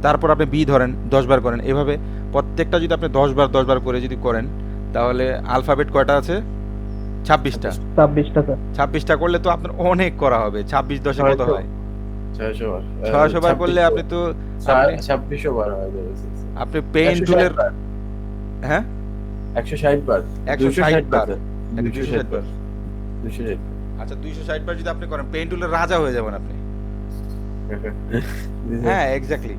তারপর আপনি বি ধরেন, 10 বার করেন, এভাবে প্রত্যেকটা যদি আপনি 10 বার করে যদি করেন, তাহলে আলফাবেট কয়টা আছে? 26টা। 26টা স্যার। 26টা করলে তো আপনার অনেক করা হবে। 26 10 কত হয়? 600 বার 600 বার করলে আপনি তো আপনি 2600 বার হয়ে যাবে স্যার। আপনি পেইন টুলের, হ্যাঁ 160 বার 160 বার 260 বার 260 আচ্ছা 260 বার যদি আপনি করেন, পেইন টুলের রাজা হয়ে যাবেন আপনি। হ্যাঁ হ্যাঁ এক্স্যাক্টলি।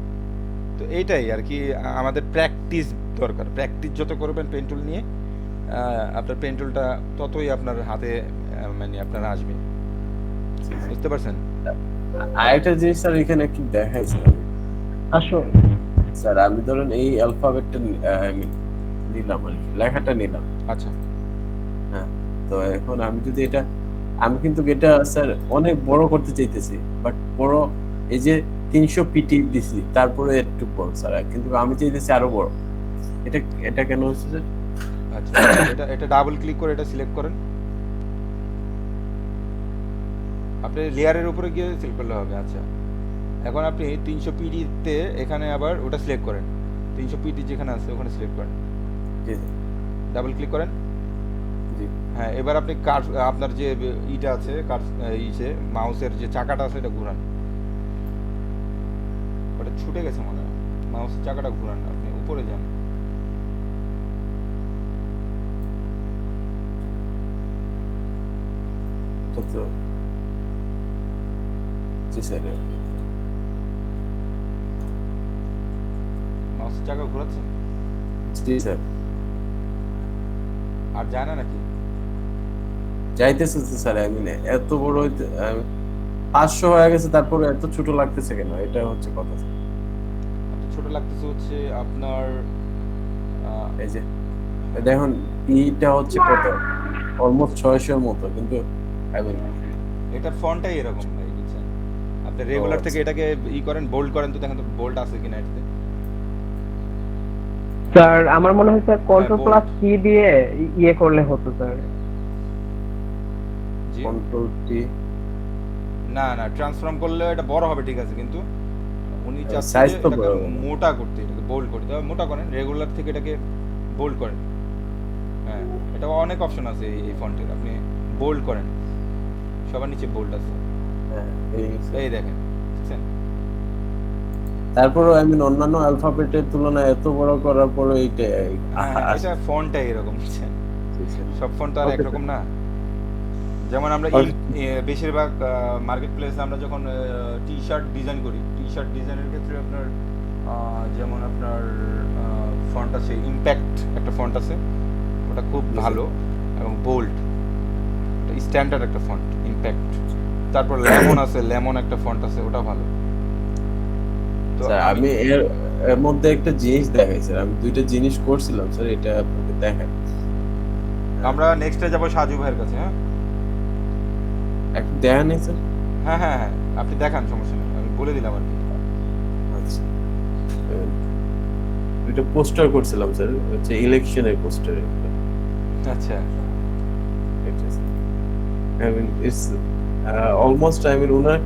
তো এইটাই আর কি, আমাদের প্র্যাকটিস দরকার। প্র্যাকটিস যত করবেন পেন টুল নিয়ে, আপনার পেন টুলটা ততই আপনার হাতে মানে আপনার আসবে, বুঝতে পারছেন? আরেকটা জিনিস স্যার এখানে একটু দেখাই স্যার, আসো স্যার আমি ধরেন এই অ্যালফাবেটটা নিলাম আর কি, লেখাটা নিলাম। আচ্ছা হ্যাঁ, তো এখন আমি যদি এটা, আমি কিন্তু এটা স্যার অনেক বড় করতে চাইতেছি, বাট বড় এই যে 300 পিটি দিছি, তারপরে একটু বড় স্যার, কিন্তু আমি চাইতেছি আরো বড়। এটা এটা কেন হচ্ছে স্যার? আচ্ছা, এটা ডাবল ক্লিক করে এটা সিলেক্ট করেন। আপনি লেয়ারের উপরে গিয়ে সিলেক্ট করলে হবে। আচ্ছা, এখন আপনি 300 পিডিতে এখানে আবার ওটা সিলেক্ট করেন, 300 পিডি যেখানে আছে ওখানে সিলেক্ট করেন, জি ডাবল ক্লিক করেন। জি হ্যাঁ, এবার আপনি আপনার যে ইটা আছে ইসে মাউসের যে চাকাটা আছে এটা ঘুরান। ওটা ছুটে গেছে মনে হয়, মাউসের চাকাটা ঘুরান, আপনি উপরে যান। তো জি স্যার। মাউসের চাকা ঘোরাচ্ছেন জি স্যার, আর যায় না নাকি? যাইতেছে তো স্যার, আমি এত বড় 500 হয়ে গেছে, তারপরে এত ছোট লাগতেছে কেন? এটা হচ্ছে কথা স্যার। আপনার ছোট লাগতেছে হচ্ছে আপনার এই যে দেখুন ইটা হচ্ছে কত, অলমোস্ট 600 এর মতো, কিন্তু আই মিন এটার ফন্টটাই এরকম ভাই, বুঝছেন? আপনি রেগুলার থেকে এটাকে করেন, বোল্ড করেন, তো দেখেন তো বোল্ড আছে কিনা এটাতে। স্যার আমার মনে হয় স্যার কন্ট্রোল হ্যাঁ, প্লাস কি দিয়ে ইয়ে করলে হতো স্যার। জি কন্ট্রোল টি না না, ট্রান্সফর্ম করলে এটা বড় হবে ঠিক আছে, কিন্তু উনি চাচ্ছেন size যে তো এটাকে বড় হবে। মোটা করতে, এটাকে বোল্ড করতে। মোটা করেন, রেগুলার থেকে এটাকে বোল্ড করেন। হ্যাঁ, এটা অনেক অপশন আছে এই ফন্টের, আপনি বোল্ড করেন, সবার নিচে বোল্ড আছে, এই দেখেন, বুঝছেন? তারপরে আই মিন অন্যান্য অ্যালফাবেটের তুলনায় এত বড় করার পরে এইটা হ্যাঁ, এটা ফন্টটাই এরকম, বুঝছেন? সব ফন্ট তো আর Okay, একরকম না। যেমন আমরা Okay. বেশিরভাগ মার্কেট প্লেসে আমরা যখন টি শার্ট ডিজাইন করি, টি শার্ট ডিজাইনের ক্ষেত্রে আপনার যেমন আপনার ফন্ট আছে, ইম্প্যাক্ট একটা ফন্ট আছে, ওটা খুব ভালো এবং বোল্ড, এটা স্ট্যান্ডার্ড একটা ফন্ট, ইম্প্যাক্ট। তারপর লেমন আছে, লেমন একটা ফন্ট আছে, ওটা ভালো। তো স্যার আমি এর এর মধ্যে একটা জিনিস দেখাই স্যার, আমি দুইটা জিনিস করছিলাম স্যার, এটা আপনাকে দেখাই। আমরা নেক্সটে যাব সাজু ভাইয়ের কাছে। হ্যাঁ একটু দেখা নেই স্যার। হ্যাঁ হ্যাঁ হ্যাঁ, আপনি দেখান, সমস্যা নেই, আমি বলে দিলাম আর কি। আচ্ছা, দুইটা পোস্টার করছিলাম স্যার, হচ্ছে ইলেকশনের পোস্টার। আচ্ছা I mean it's almost, I mean ওনার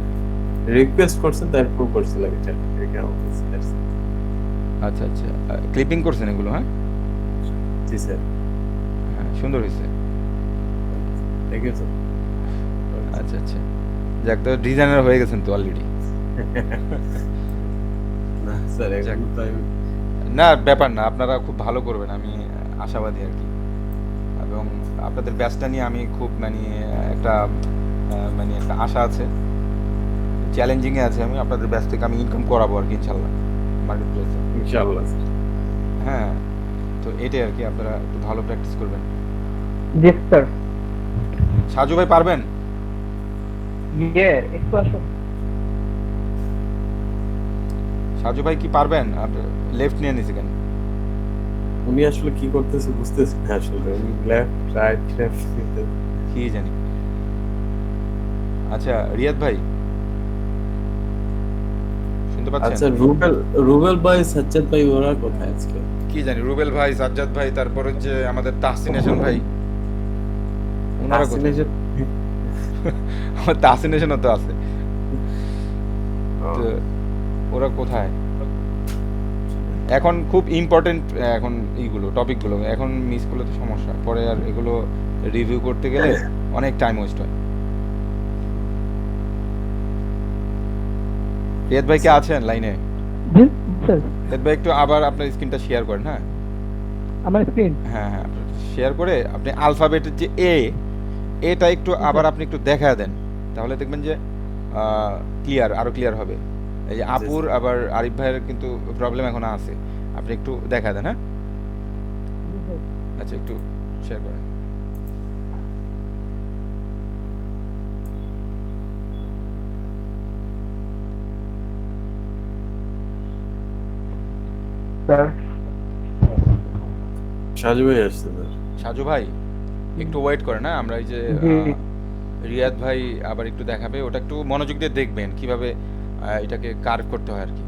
রিকোয়েস্ট করছেন, তারপর করছিলাম এটা। আচ্ছা আচ্ছা, ক্লিপিং করছেন এগুলো? হ্যাঁ জি স্যার, হ্যাঁ, সুন্দর হয়েছে। Thank you sir. আচ্ছা আচ্ছা, যাক, তো ডিজাইনার হয়ে গেছেন তো অলরেডি। না স্যার এখন তো আমি না, ব্যাপার না, আপনারা খুব ভালো করবেন, আমি আশাবাদী আর কি। এবং আপনাদের ব্যাচটা নিয়ে আমি খুব মানে একটা আশা আছে, চ্যালেঞ্জিংয়ে আছে। আমি আপনাদের ব্যাচ থেকে আমি ইনকাম করাবো আর কি ইনশাল্লাহ মার্কেট প্লেসে। ইনশাআল্লাহ হ্যাঁ, তো এটাই আর কি, আপনারা একটু ভালো প্র্যাকটিস করবেন। জি স্যার। সাজু ভাই পারবেন? একটু আসো। সাজু ভাই কি পারবেন? লেফট নিয়ে নিছে কেন? উনি আসলে কি করতেছে বুঝতেছি না আসলে, উনি লেফট রাইট কি জানি। আচ্ছা রিয়াদ ভাই শুনতে আচ্ছা পাচ্ছেন? রুবেল ভাই সাজ্জাদ ভাই ওরা কোথায় আজকে? কি জানি, রুবেল ভাই, সাজ্জাদ ভাই, তারপর হচ্ছে আমাদের তাহসিন হাসান ভাই, ওনারা কোথায়? আসলে আমার তাহসিন হাসানও তো আছে, তো ওরা কোথায়? এখন খুব ইম্পর্টেন্ট, এখন এইগুলো টপিকগুলো এখন মিস করলে তো সমস্যা, পরে আর এগুলো রিভিউ করতে গেলে অনেক টাইম ওয়েস্ট হয়। রিয়াদ ভাই কে আছেন লাইনে? জি স্যার। রিয়াদ ভাই একটু আবার আপনার স্ক্রিনটা শেয়ার করেন। হ্যাঁ আমার স্ক্রিন। হ্যাঁ হ্যাঁ, শেয়ার করে আপনি আলফাবেটের যে এটা একটু আবার আপনি একটু দেখা দেন, তাহলে দেখবেন যে ক্লিয়ার, আরো ক্লিয়ার হবে। এই যে আপুর আবার আরিফ ভাইয়ের কিন্তু প্রবলেম এখন আছে, আপনি একটু দেখা দেন। হ্যাঁ আচ্ছা, একটু শেয়ার করেন। স্যার সাজু ভাই আসছে স্যার। সাজু ভাই একটু ওয়েট করেন। হ্যাঁ, আমরা এই যে জি। রিয়াদ ভাই আবার একটু দেখাবে, ওটা একটু মনোযোগ দিয়ে দেখবেন কিভাবে এটাকে কার্ভ করতে হয় আর কি।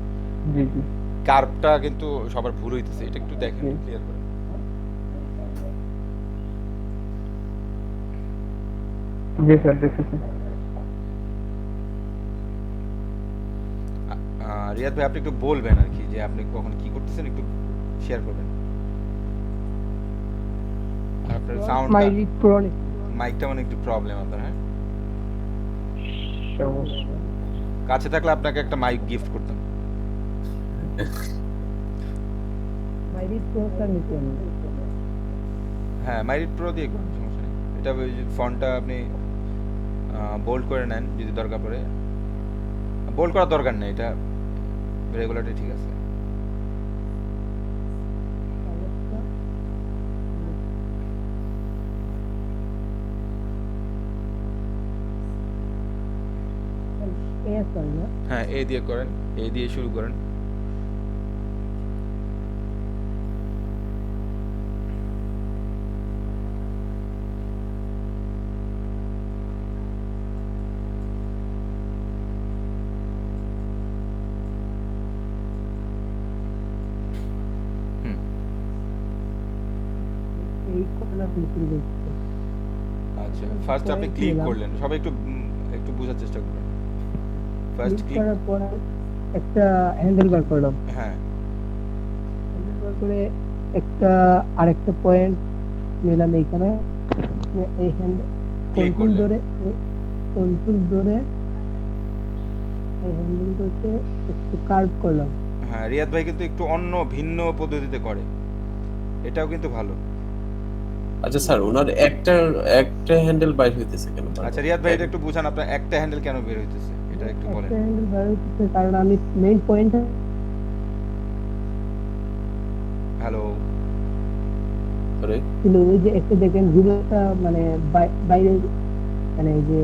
জি জি কার্ভটা কিন্তু সবার ভুল হইতেছে, এটা একটু দেখেন, ক্লিয়ার করে। জি স্যার দেখেছি। রিয়াদ ভাই আপনি একটু বলবেন আর কি যে আপনি কখন কি করতেছেন, একটু শেয়ার করবেন। আপনার সাউন্ড, মাই রিড প্রনিক মাইকটা মানে একটু প্রবলেম আপনার। হ্যাঁ, সমস্যা। কাছে থাকলে আপনাকে একটা মাইক গিফট করতাম। মাই রিড প্রোটা নিতে আমি। হ্যাঁ, মাইরিট প্রো দিয়ে করুন, সমস্যা নেই। এটা ফন্টটা আপনি বোল্ড করে নেন যদি দরকার পড়ে। বোল্ড করার দরকার নেই, এটা রেগুলারলি ঠিক আছে। এস হয় না। হ্যাঁ, এ দিয়ে করেন, এ দিয়ে শুরু করেন। হুম, এই কর্নার লিখে দিচ্ছি। আচ্ছা ফার্স্ট আপনি ক্লিক করলেন, সবাই একটু একটু বোঝার চেষ্টা করুন। ফার্স্ট ক্লিক ক্লিক, করার পর একটা হ্যান্ডেল বার করলাম। হ্যাঁ হ্যান্ডেল বার করে একটা আরেকটা পয়েন্ট নিলাম এইখানে। এই হ্যান্ড Click কন্ট্রোল করলেন। ধরে এই হ্যান্ডেলটাকে একটু কার্ভ করলাম। হ্যাঁ, রিয়াদ ভাই কিন্তু একটু অন্য ভিন্ন পদ্ধতিতে করে, এটাও কিন্তু ভালো। আচ্ছা স্যার ওনার একটা একটা হ্যান্ডেল বাইর হইতেছে কেন? আচ্ছা রিয়াদ ভাই, এটা একটু বুঝান, আপনার একটা হ্যান্ডেল কেন বের হইতেছে, এটা একটু বলেন। একটা হ্যান্ডেল বার হচ্ছে কারণ আমি মেইন পয়েন্ট হ্যালো, সরি ছিল ওই যে একটা দেখেন রুলারটা মানে বাইরে মানে এই যে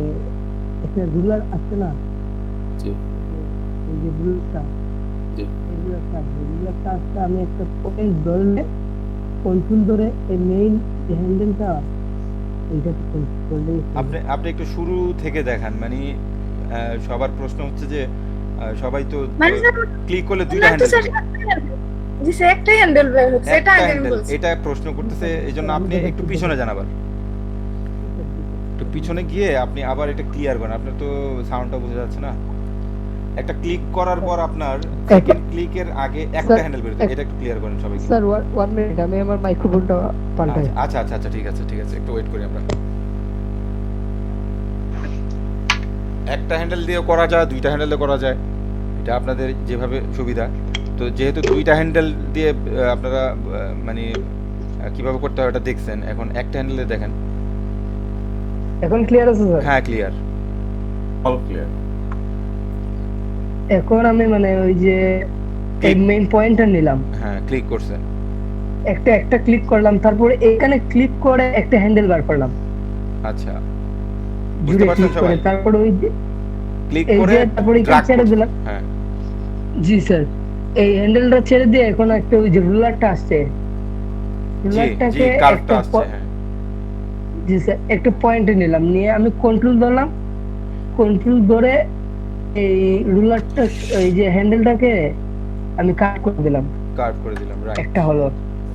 একটা রুলার আছে না, জি এই যে রুলারটা জি এই রুলারটা আসলে আমি একটা পয়েন্ট ধরলে কন্ট্রোল ধরে এই মেইন যে হ্যান্ডেলটা এইটাতে কন্ট্রোল করলে আপনি একটু শুরু থেকে দেখান, মানে সবার প্রশ্ন হচ্ছে যে সবাই তো মানে স্যার ক্লিক করলে দুইটা ওনার তো হ্যান্ডেল স্যার জি স্যার একটাই হ্যান্ডেল বের হচ্ছে, এটা একটা আগে আমি হ্যান্ডেল, বলছি। এটা প্রশ্ন করতেছে, এই জন্য আপনি একটু পিছনে যান, আবার একটু পিছনে গিয়ে আপনি আবার এটা ক্লিয়ার করেন। আপনার তো সাউন্ডটা বোঝা যাচ্ছে না। একটা ক্লিক করার পর আপনার সেকেন্ড ক্লিকের আগে একটা হ্যান্ডেল বের হচ্ছে, এটা একটু ক্লিয়ার করেন সবাইকে। স্যার 1 মিনিট আমি আমার মাইক্রোফোনটা পাল্টাই। আচ্ছা আচ্ছা আচ্ছা ঠিক আছে ঠিক আছে, একটু ওয়েট করি আমরা। একটা হ্যান্ডেল দিয়ে করা যায়, দুইটা হ্যান্ডেল দিয়ে করা যায়, এটা আপনাদের যেভাবে সুবিধা। তো যেহেতু দুইটা হ্যান্ডেল দিয়ে আপনারা মানে কিভাবে করতে হয় এটা দেখছেন, এখন একটা হ্যান্ডেলে দেখেন। এখন ক্লিয়ার আছে স্যার? হ্যাঁ ক্লিয়ার। All clear. এখন আমি মানে ওই যে এই মেইন পয়েন্টটা নিলাম, হ্যাঁ ক্লিক করছেন। একটা ক্লিক করলাম, তারপরে এখানে ক্লিক করে একটা হ্যান্ডেল বার করলাম, আচ্ছা বুঝতে জুড়ে পারছেন ক্লিক করে, সবাই? তারপরে ওই যে ক্লিক এই করে যে তারপরে এখানে ড্রাগ ছেড়ে করছেন। দিলাম। হ্যাঁ জি স্যার, এই হ্যান্ডেলটা ছেড়ে দিয়ে এখন একটা ওই যে রুলারটা আসছে, জি জি রুলারটাকে কার্ভটা একটা আসছে। হ্যাঁ জি স্যার একটা পয়েন্টে নিলাম, নিয়ে আমি কন্ট্রোল ধরলাম, কন্ট্রোল ধরে এই রুলারটা এই যে হ্যান্ডেলটাকে আমি কাট করে দিলাম, কার্ভ করে দিলাম, রাইট। একটা হলো।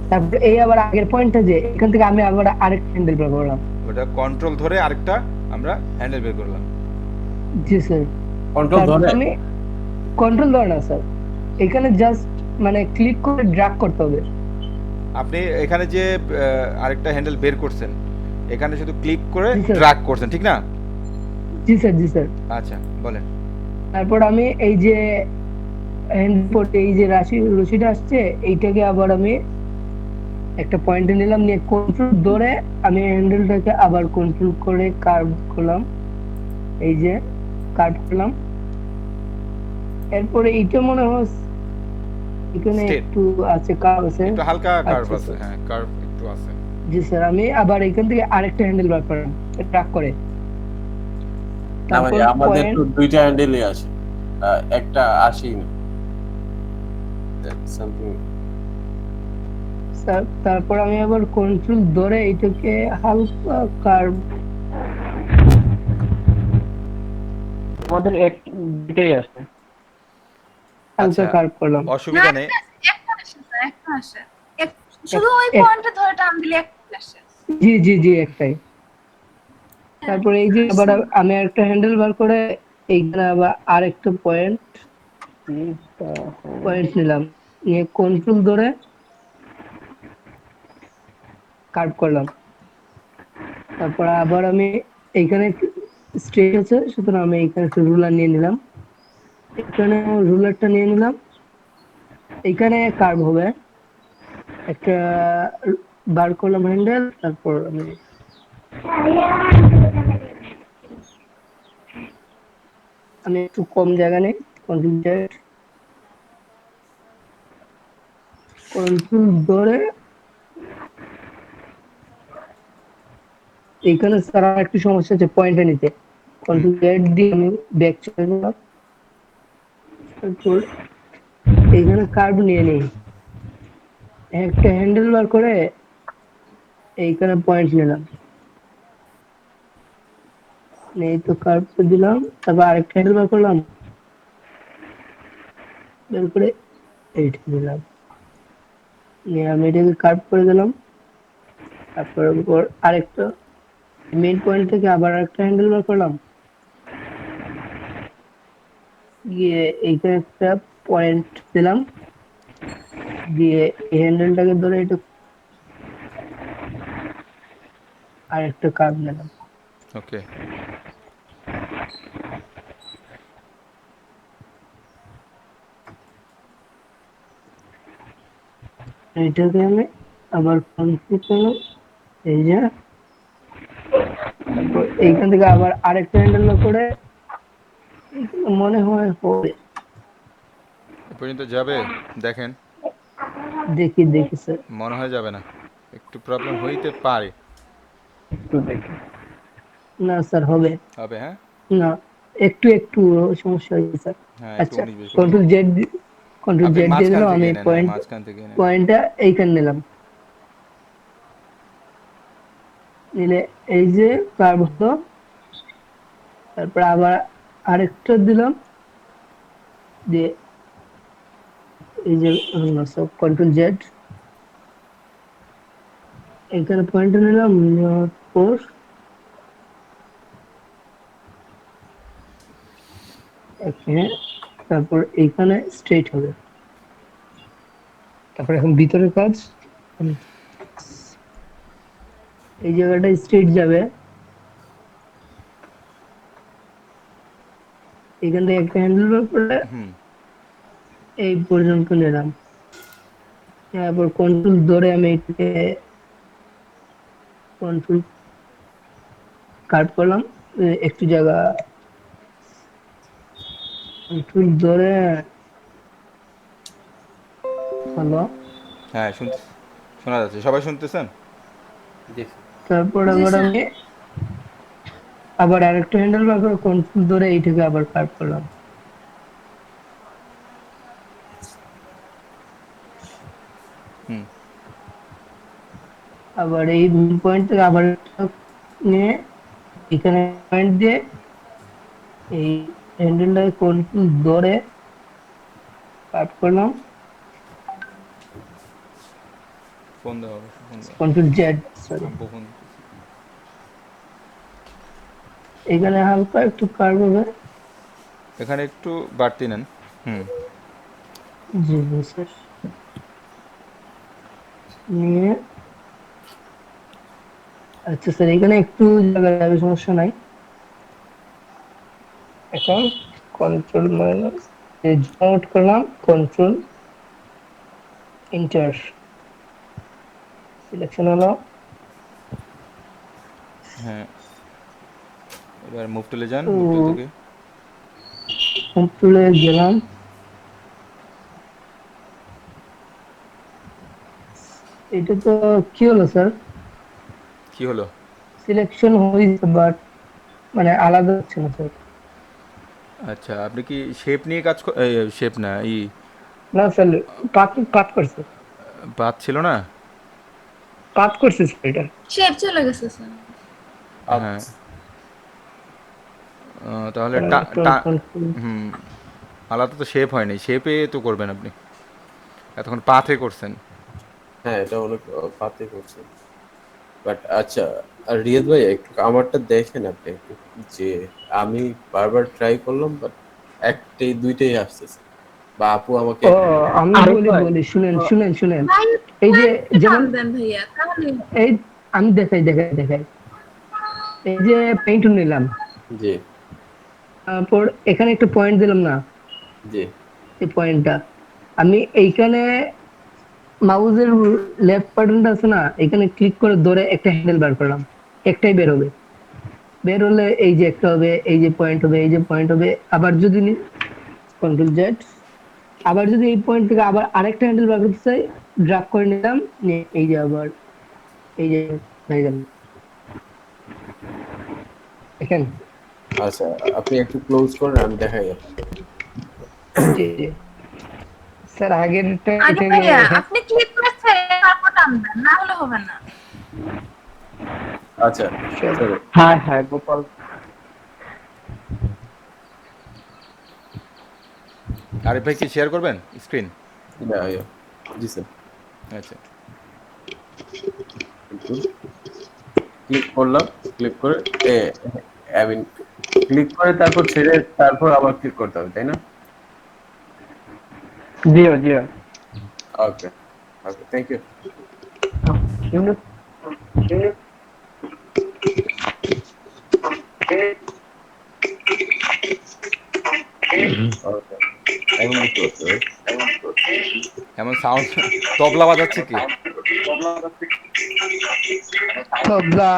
তারপরে এই আবার আগের পয়েন্টটা যে এখান থেকে আমি আবার আরেকটা হ্যান্ডেল বের করলাম। ওটা কন্ট্রোল ধরে আরেকটা আমরা হ্যান্ডেল বের করলাম। জি স্যার, কন্ট্রোল তারপর ধরে আমি কন্ট্রোল ধরে না স্যার, এখানে জাস্ট মানে ক্লিক করে ড্র্যাগ করতে হবে। আপনি এখানে যে আরেকটা হ্যান্ডেল বের করছেন, এখানে শুধু ক্লিক করে জি স্যার। ড্রাগ করছেন, ঠিক না? জি স্যার, জি স্যার। আচ্ছা বলেন। তারপর আমি এই যে হ্যান্ডপোর্ট এই যে রশিটা আসছে, এইটাকে আবার আমি একটা পয়েন্টে নিলাম, নিয়ে কন্ট্রোল ধরে আমি হ্যান্ডেলটাকে আবার কন্ট্রোল করে কার্ভ করলাম, এই যে কার্ভ করলাম। এরপরে এইটা মনে হয় এখানে State. একটু আছে, কার্ভ আছে। একটু হালকা কার্ভ আচ্ছা আছে, স্যার। হ্যাঁ কার্ভ একটু আছে। জি স্যার, আমি আবার এখান থেকে আরেকটা হ্যান্ডেল বার করলাম ট্র্যাক করে। না ভাই, তারপর আমাদের পয়েন্ট তো দুইটা হ্যান্ডেলই আছে, একটা আসেই না। That's something. স্যার, তারপর আমি আবার কন্ট্রোল ধরে এটাকে হালকা কার্ভ, আমাদের এক দুটাই আছে, হালকা আচ্ছা কার্ভ করলাম। না অসুবিধা নেই। একটা আসে স্যার, একটা আসে। শুধু ওই এক- পয়েন্টে ধরে টান দিলে একটা আসে। জি জি জি, একটাই। তারপরে এই যে আবার আমি একটা হ্যান্ডেল বার করে এইখানে আবার আরেকটা পয়েন্ট নিলাম, নিয়ে কন্ট্রোল ধরে কার্ভ করলাম। তারপর আবার আমি এইখানে স্ট্রেট আছে, সুতরাং আমি এইখানে একটা রুলার নিয়ে নিলাম, এখানে রুলারটা নিয়ে নিলাম, এইখানে কার্ভ হবে একটা, বার করলাম হ্যান্ডেল। তারপর আমি একটু কম জায়গা নেই, কন্ট্রোল ধরে এইখানে স্যার একটু সমস্যা আছে পয়েন্টে নিতে, কন্ট্রোল জেড দিয়ে আমি ব্যাক চলে গেলাম। তারপর এইখানে কার্ভ নিয়ে নিই, একটা হ্যান্ডেল বার করে এইখানে পয়েন্ট নিলাম, এই তো কার্ভ দিলাম। তারপর আরেকটা হ্যান্ডেল বার করলাম, বের করে এইটা দিলাম, নিয়ে আমি এটাকে কার্ভ করে দিলাম। তারপর উপর আরেকটা মেইন পয়েন্ট থেকে আবার একটা হ্যান্ডেল বার করলাম, গিয়ে এইখানে একটা পয়েন্ট দিলাম, দিয়ে এই হ্যান্ডেলটাকে ধরে এটা আরেকটা কার্ভ নিলাম। ওকে এইটাকে আমি আবার কন্ট্রোল করলাম, এই যে। তারপর এইখান থেকে আবার আরেকটা হ্যান্ডেল করে মনে হয় হবে, এ পর্যন্ত যাবে? দেখেন, দেখি দেখি স্যার, মনে হয় যাবে না, একটু প্রবলেম হইতে পারে। একটু দেখি। না স্যার, হবে হবে হ্যাঁ। না, একটু একটু সমস্যা হয়েছে স্যার। হ্যাঁ একটু আচ্ছা, 19-20 করুন। কন্ট্রোল জেড, কন্ট্রোল আপনি জেড দিয়ে মাঝখান দিলাম, থেকে আমি নেন, হ্যাঁ পয়েন্ট, মাঝখান থেকে নেন। পয়েন্টটা এইখানে নিলাম, নিলে এই যে কার্ভ হলো। তারপর আবার আরেকটা দিলাম, দিয়ে এই যে সব কন্ট্রোল জেড এখানে পয়েন্ট নিলাম, নেওয়ার পর এখানে, তারপর এইখানে স্ট্রেট হবে। তারপর এখন ভিতরের কাজ, এই জায়গাটা স্ট্রেট যাবে, এখান থেকে একটা হ্যান্ডেল বার করে হুম এই পর্যন্ত নিলাম, তারপর কন্ট্রোল ধরে আমি এটাকে কন্ট্রোল কাট করলাম একটু জায়গা, কন্ট্রোল ধরে। হলো, হ্যাঁ শুনতে শোনা যাচ্ছে, সবাই শুনতেছেন? জি তারপর জি আবার স্যার। আমি আবার আরেকটা হ্যান্ডেল বার করে কন্ট্রোল ধরে এইটাকে আবার কাট করলাম। হুম আবার এই পয়েন্ট থেকে আবার একটা নিয়ে এখানে পয়েন্ট দিয়ে এই হ্যান্ডেলটাকে কন্ট্রোল ধরে কাট করলাম, ফোন দেওয়া অবশ্যই, ফোন দেওয়া। Control Z, sorry. আব্বু ফোন দিতেছে। এখানে হালকা একটু কার্ভ হবে। এখানে একটু বাড়তি নেন। হুম জি জি স্যার। নিয়ে আচ্ছা স্যার, এখানে একটু জায়গা যাবে, সমস্যা নাই। এখন কন্ট্রোল মাইনাস জুম আউট করলাম, কন্ট্রোল ইন্টার, সিলেকশন হলো। হ্যাঁ, এবার মুভ টুলে যান, তো মুভ টুল থেকে কন্ট্রোলে গেলাম। এটা তো কি হলো স্যার? কি হলো? সিলেকশন হয়েছে বাট মানে আলাদা হচ্ছে না স্যার। আচ্ছা, আপনি কি শেপ নিয়ে কাজ শেপ না না স্যার, কাট কাট করছে, পাত ছিল না? কাট করছে স্যার এটা। শেপ চলে গেছে স্যার। হ্যাঁ, আচ্ছা তাহলে কন্ট্রোল হুম, আলাদা তো শেপ হয়নি, শেপে তো করবেন আপনি, এতক্ষণ পাথে করছেন। হ্যাঁ এটা অনেক পাতে করছে বাট আচ্ছা আর রিয়াদ ভাই একটু আমারটা দেখেন আপনি একটু যে আমি বারবার ট্রাই করলাম বাট একটাই দুইটাই আসতেছে বা আপু আমাকে ও, আমি বলি বলি, শুনেন শুনেন শুনেন। ভাই এই যে একটু টান যেমন দেন ভাইয়া তাহলে। এই আমি দেখাই দেখাই দেখাই, এই যে পেইন্ট নিলাম, জি তারপর এখানে একটা পয়েন্ট দিলাম না, জি এই পয়েন্টটা আমি এইখানে মাউসের লেফট বাটনটা আছে না, এখানে ক্লিক করে ধরে একটা হ্যান্ডেল বার করলাম, একটাই বের হবে। বের হলে এই যে একটা হবে, এই যে পয়েন্ট হবে, এই যে পয়েন্ট হবে। আবার যদি কন্ট্রোল জেড, আবার যদি এই পয়েন্ট থেকে আবার আরেকটা হ্যান্ডেল বার করতে চাই, ড্রাগ করে নিলাম, নিয়ে এই যে আবার এই যে হয়ে গেল, দেখেন। আচ্ছা আপনি একটু ক্লোজ করেন আমি দেখাই আপনাকে জি জি স্যার, আগেরটা আগে থেকে ভাইয়া আপনি ক্লিক করেছে তারপর টান দেন, না হলে হবে না। আচ্ছা চলো। চলো হ্যাঁ হ্যাঁ গোপাল। আরিফ ভাই কি শেয়ার করবেন স্ক্রিন? ইয়া জি স্যার আচ্ছা, ক্লিক করলাম ক্লিক করে আই মিন ক্লিক করে তারপর ছেড়ে তারপর আবার ক্লিক করতে হবে তাই না জিও জিও। ওকে ওকে থ্যাংক ইউ ইউনিট ইউনিট ওকে এখন বুঝতে পারছি ভাই এমন সাউন্ড তবলা বাজাচ্ছে কি? তবলা,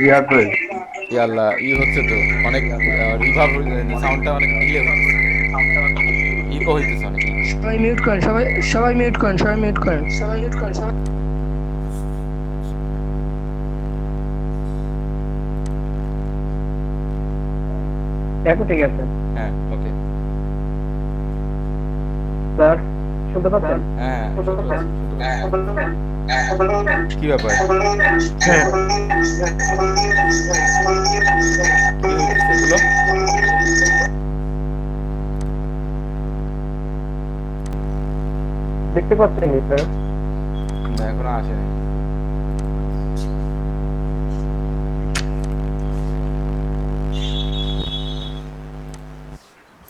রিয়াদ ভাই ইয়াল্লা হচ্ছে তো অনেক রিভার্ব, সাউন্ডটা অনেক ডিলে হইতেছে, ইকো হইতেছে অনেক। সবাই মিউট করেন, সবাই সবাই মিউট করেন, সবাই মিউট করেন, সবাই মিউট করেন, সবাই। দেখো ঠিক আছে হ্যাঁ ওকে, স্যার, শুনতে পাচ্ছেন? হ্যাঁ শুনতে পাচ্ছি, শুনতে পাচ্ছি। কি ব্যাপার, হ্যাঁ কি হইতেছে এগুলো? দেখতে পাচ্ছেন স্যার? না এখনো আসেনি।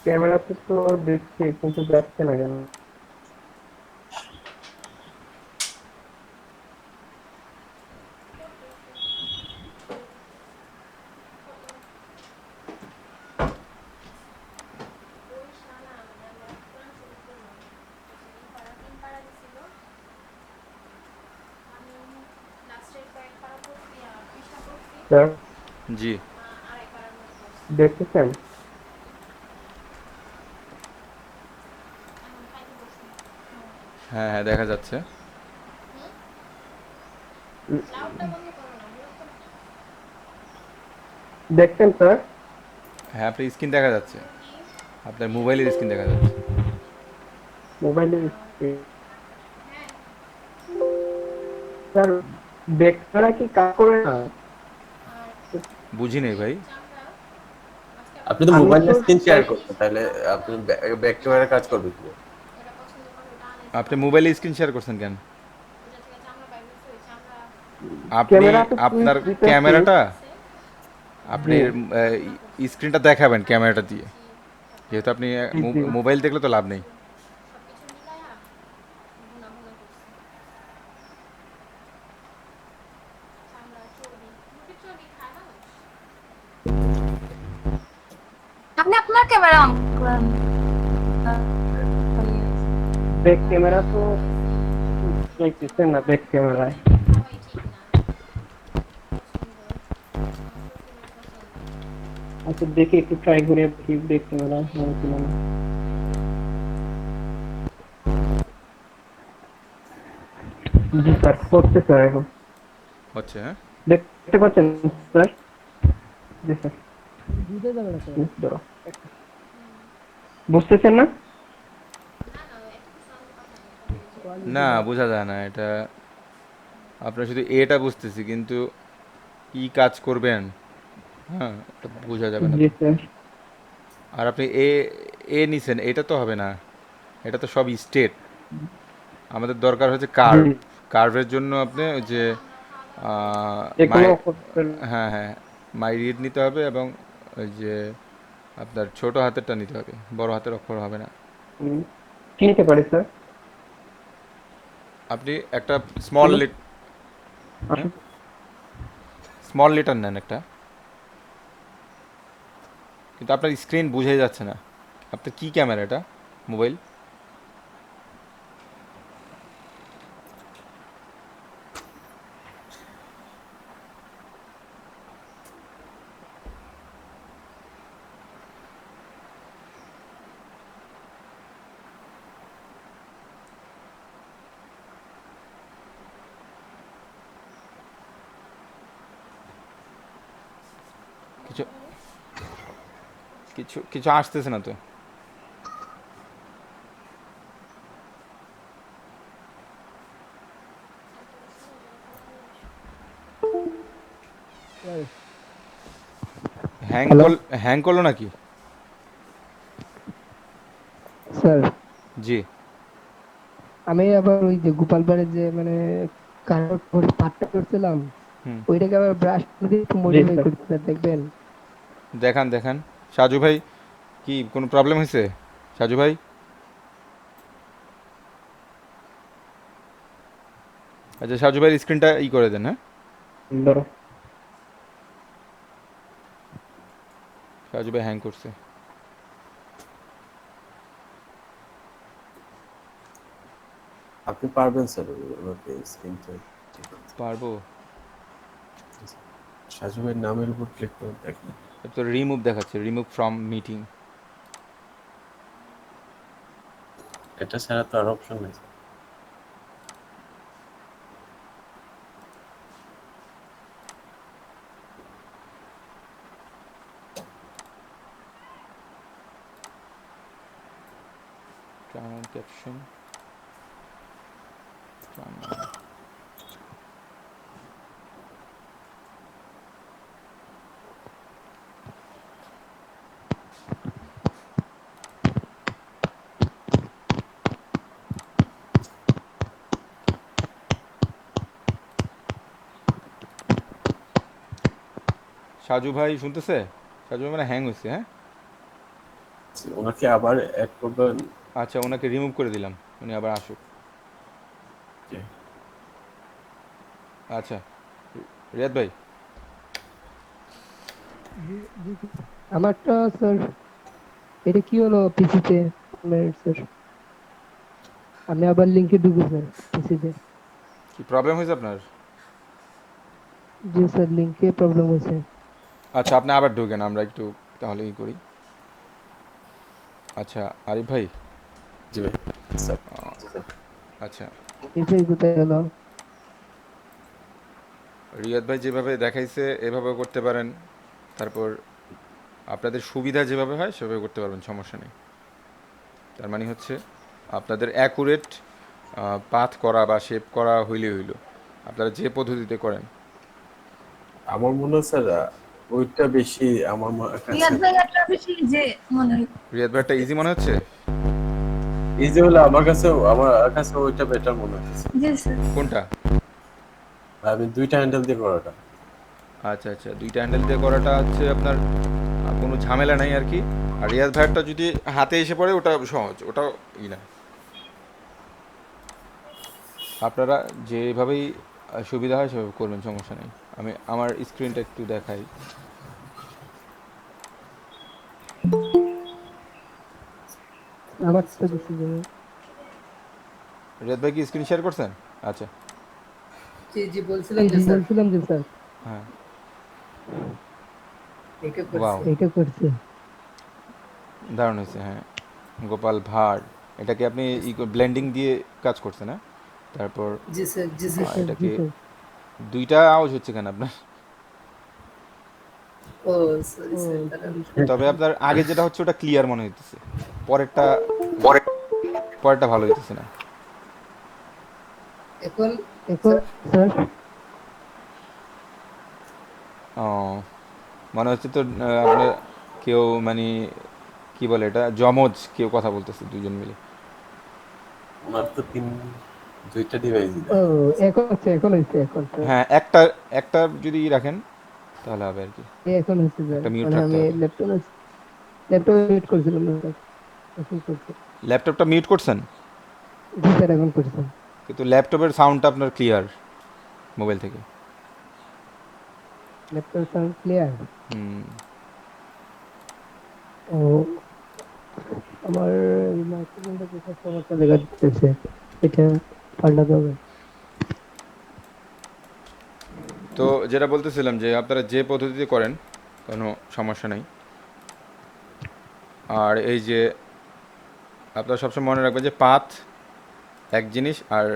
ক্যামেরাতে তো দেখছি কিন্তু যাচ্ছে না কেন? স্যার জি দেখতেছেন? হ্যাঁ হ্যাঁ দেখা যাচ্ছে। দেখছেন স্যার? হ্যাঁ আপনার স্ক্রিন দেখা যাচ্ছে, আপনার মোবাইলের স্ক্রিন দেখা যাচ্ছে। মোবাইলের স্যার ব্যাক ক্যামেরা কি কাজ করে না? বুঝি নেই ভাই। আপনি তো আমি মোবাইলের তো স্ক্রিন শেয়ার চাই- করতেন, তাহলে আপনি ব্যাক ক্যামেরা কাজ করবে কি? আপনি মোবাইলে স্ক্রিন শেয়ার করছেন কেন? আপনি ক্যামেরা তো সুইচ আপনার দিতেছি। ক্যামেরাটা, আপনি জি স্ক্রিনটা দেখাবেন ক্যামেরাটা দিয়ে, যেহেতু আপনি জি মোবাইল দেখলে তো লাভ নেই। আপনি আপনার ক্যামেরা অন করেন। ব্যাক ক্যামেরা তো দেখতেছেন না ব্যাক ক্যামেরায়। আচ্ছা দেখি একটু ট্রাই করে দেখি ব্যাক ক্যামেরা হয় কিনা। জি স্যার হচ্ছে স্যার এখন হচ্ছে হ্যাঁ। দেখতে পাচ্ছেন স্যার? জি স্যার বুঝে যাবে না স্যার। ধরো বুঝতেছেন না? না বোঝা যায় না এটা, আপনার শুধু এটা বুঝতেছি কিন্তু কি কাজ করবেন, হ্যাঁ এটা বোঝা যাবে না জি তো। স্যার আর আপনি এ নিছেন, এটা তো হবে না, এটা তো সব স্টেট। আমাদের দরকার হচ্ছে জি কার্ভ, কার্ভের জন্য আপনি ওই যে মাই, এগুলো করতেন। হ্যাঁ হ্যাঁ মাই রিড নিতে হবে, এবং ওই যে আপনার ছোট হাতেরটা নিতে হবে, বড় হাতের অক্ষর হবে না। কি নিতে পারি স্যার? আপনি একটা স্মল বলুন। লিট, হ্যাঁ আসুন। স্মল লেটার নেন একটা, কিন্তু আপনার স্ক্রিন বুঝে যাচ্ছে না। আপনার কি ক্যামেরা এটা, মোবাইল? কিছু কিছু কিছু আসতেছে না তো। হ্যালো হ্যাং করলো নাকি? স্যার, জি আমি আবার ওই যে গোপালপাড়ের যে মানে কারোর পাটটা করছিলাম, হুম ওইটাকে আবার ব্রাশ দিয়ে একটু জি মডিফাই স্যার করতে স্যার, দেখবেন? দেখান দেখান। সাজু ভাই কি কোনো প্রবলেম হয়েছে? সাজু ভাই, আচ্ছা সাজু ভাইয়ের স্ক্রিনটা ই করে দেন হ্যাঁ। ধরো সাজু ভাই হ্যাং করছে। আপনি পারবেন স্যার ওনাকে স্ক্রিনটা ঠিক করতে। পারবো। সাজু ভাইয়ের নামের উপর ক্লিক করে দেখেন। তো রিমুভ দেখাচ্ছে, রিমুভ ফ্রম মিটিং। এটা ছাড়া তো আর অপশন নেই স্যার। ক্যাপশন সাজু ভাই শুনতেছে? সাজু ভাই মানে হ্যাং হয়েছে হ্যাঁ। ওনাকে আবার অ্যাড করবেন। আচ্ছা ওনাকে রিমুভ করে দিলাম, উনি আবার আসুক। যে আচ্ছা রিয়াদ ভাই, আমারটা স্যার, এটা কি হলো পিসিতে? স্যার আমি আবার লিংকে ঢুকে স্যার পিসিতে। কি প্রবলেম হয়েছে আপনার? জি স্যার, লিংকে প্রবলেম হয়েছে। আচ্ছা আপনি আবার ঢোকেন, আমরা একটু তাহলে ই করি। আচ্ছা আরিফ ভাই, জি ভাই স্যার। আচ্ছা এটাই কোথায় গেল? রিয়াদ ভাই যেভাবে দেখাইছে এভাবে করতে পারেন, তারপর আপনাদের সুবিধা যেভাবে হয় সেভাবে করতে পারবেন, সমস্যা নেই। তার মানে হচ্ছে আপনাদের অ্যাকুরেট পাথ করা বা শেপ করা হইলে হইল, আপনারা যে পদ্ধতিতে করেন। আমার মনে হয় স্যার ওইটা বেশি আমার কাছে রিয়াদ ভাই একটা বেশি যে মনে হয়। রিয়াদ ভাই একটা ইজি মনে হচ্ছে। ইজি হলে আমার কাছে ওইটা বেটার মনে হচ্ছে। জি স্যার। কোনটা? আমি দুইটা হ্যান্ডেল দিয়ে করাটা। আচ্ছা আচ্ছা, দুইটা হ্যান্ডেল দিয়ে করাটা হচ্ছে আপনার কোনো ঝামেলা নাই আর কি। আর রিয়াদ ভাইয়েরটা যদি হাতে এসে পড়ে ওটা সহজ, ওটা ই না। আপনারা যেভাবেই সুবিধা হয় সেভাবে করবেন, সমস্যা নেই। আমি আমার স্ক্রিনটা একটু দেখাই। আমার তো দিছি যে রিয়াদ ভাই কি স্ক্রিন শেয়ার করছেন? আচ্ছা জি জি বলছিলাম যে স্যার হ্যাঁ, এটা ওয়াও করছে। দারুণ হয়েছে। হ্যাঁ, গোপাল ভাঁড়, এটাকে আপনি ব্লেন্ডিং দিয়ে কাজ করছেন, হ্যাঁ? তারপর জি স্যার, এটাকে দুইটা আওয়াজ হচ্ছে কেন আপনার? ও সরি স্যার, তবে আপনার আগে যেটা হচ্ছে ওটা ক্লিয়ার মনে হইতেছে, পরেরটা পরেরটা ভালো হইতেছে না। এখন স্যার ও, মনে হচ্ছে তো আপনার কেউ মানে কি বলে এটা, জমজ কেউ কথা বলতেছে দুজন মিলে। আমার তো দুইটা ডিভাইস ও এখন হচ্ছে স্যার। হ্যাঁ, একটা একটা যদি রাখেন তাহলে হবে আর কি। এখন হচ্ছে স্যার, একটা মিউট মানে রাখতে আমি হবে। ল্যাপটপে মিউট করছিলাম না স্যার, এখন করছি। ল্যাপটপটা মিউট করছেন, জি স্যার, এখন করছি। কিন্তু ল্যাপটপের সাউন্ডটা আপনার ক্লিয়ার মোবাইল থেকে। Laptop sound clear. হুম, ও, আমার এই মাইক্রোফোনটা কোথায় সমস্যা দেখা দিতেছে, এটা পাল্টাতে হবে। তো যেটা বলতেছিলাম যে আপনারা যে পদ্ধতিতে করেন কোনো সমস্যা নেই। আর এই যে আপনারা সবসময় মনে রাখবেন যে পাথ এক জিনিস আর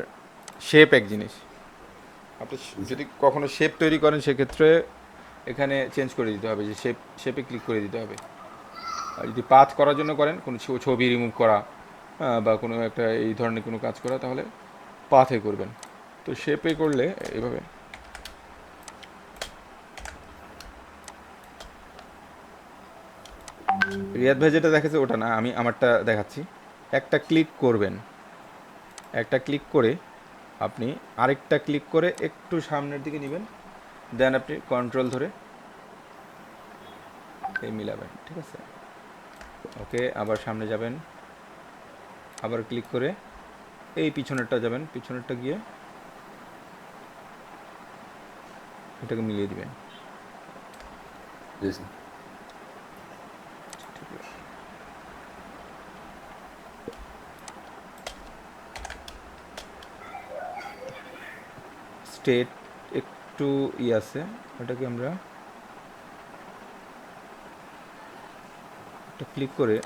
শেপ এক জিনিস। আপনি যদি কখনো শেপ তৈরি করেন সেক্ষেত্রে এখানে চেঞ্জ করে দিতে হবে, যে শেপে ক্লিক করে দিতে হবে। আর যদি পাথ করার জন্য করেন, কোনো ছবি রিমুভ করা বা কোনো একটা এই ধরনের কোনো কাজ করা, তাহলে পাথে করবেন। তো শেপে করলে এইভাবে রিয়াদ ভাই যেটা দেখাচ্ছে ওটা না, আমি আমারটা দেখাচ্ছি। একটা ক্লিক করবেন, একটা ক্লিক করে আপনি আরেকটা ক্লিক করে একটু সামনের দিকে নেবেন, দেন আপনি কন্ট্রোল ধরে এই মিলাবেন, ঠিক আছে? ওকে, আবার সামনে যাবেন, আবার ক্লিক করে এই পিছনেরটা যাবেন, পিছনেরটা গিয়ে এটাকে মিলিয়ে দিবেন। স্টেট একটু আছে, ওটাকে আমরা একটা ক্লিক করে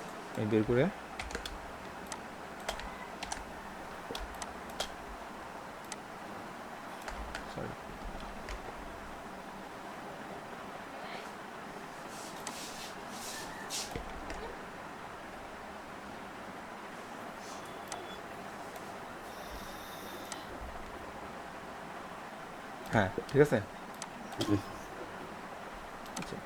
এই বের করে সরি হ্যাঁ, ঠিক আছে। আচ্ছা,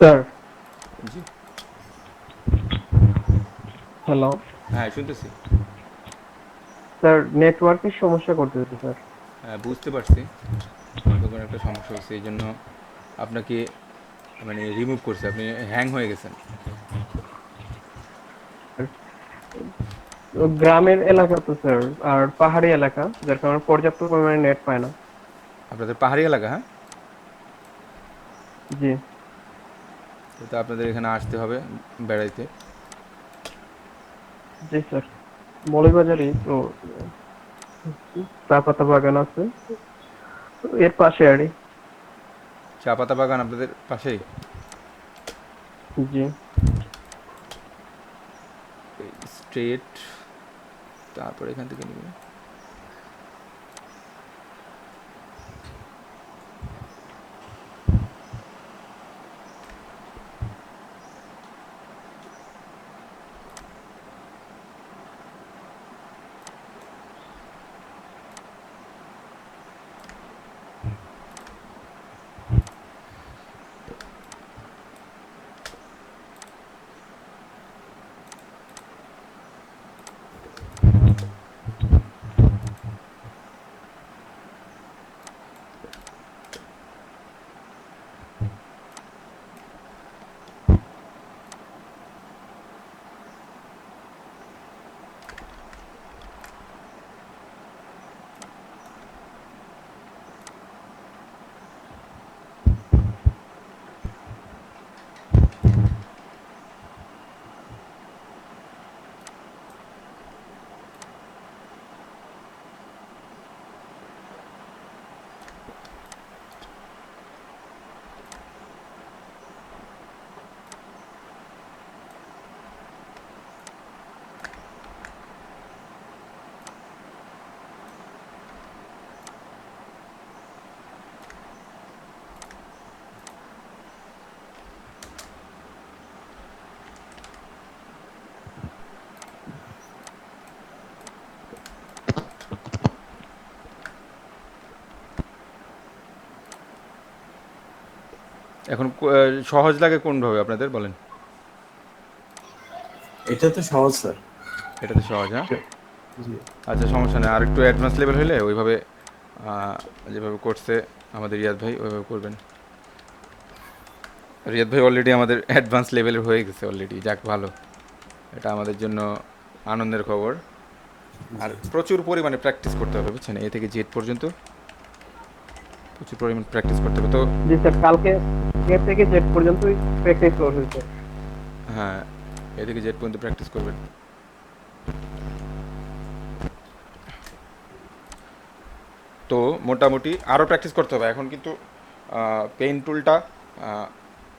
স্যার জি হ্যালো হ্যাঁ শুনতেছি। স্যার, নেটওয়ার্কের সমস্যা করতেছে স্যার। হ্যাঁ বুঝতে পারছি, তখন একটা সমস্যা হয়েছে, এই জন্য আপনাকে মানে রিমুভ করছে, আপনি হ্যাং হয়ে গেছেন। তো গ্রামের এলাকা তো স্যার, আর পাহাড়ি এলাকা, যার কারণে পর্যাপ্ত পরিমাণে নেট পায় না। আপনাদের পাহাড়ি এলাকা, হ্যাঁ? জি তো আপনাদের এখানে আসতে হবে বেড়াইতে। জি স্যার, মৌলভীবাজারই তো চা পাতা বাগান আছে, তো এর পাশে আরই। চা পাতা বাগান আপনাদের পাশেই? জি স্ট্রেট, তারপর এখান থেকে নেবেন। এখন সহজ লাগে কোনভাবে আপনাদের বলেন? এটা তো সহজ স্যার। এটা তো সহজ, হ্যাঁ? জি আচ্ছা সমস্যা নেই, আর একটু অ্যাডভান্স লেভেল হলে ওইভাবে যেভাবে করছে আমাদের রিয়াদ ভাই ওইভাবে করবেন। রিয়াদ ভাই অলরেডি আমাদের অ্যাডভান্স লেভেলের হয়ে গেছে অলরেডি, যাক ভালো, এটা আমাদের জন্য আনন্দের খবর। আর প্রচুর পরিমাণে প্র্যাকটিস করতে হবে বুঝছেন, এ থেকে জেড পর্যন্ত প্রচুর পরিমাণে প্র্যাকটিস করতে হবে। তো জি স্যার, কালকে এ থেকে জেড পর্যন্তই প্র্যাকটিস করেছে। হ্যাঁ, এ থেকে জেড পর্যন্ত প্র্যাকটিস করবেন। তো মোটামুটি আরও প্র্যাকটিস করতে হবে এখন, কিন্তু পেইন টুলটা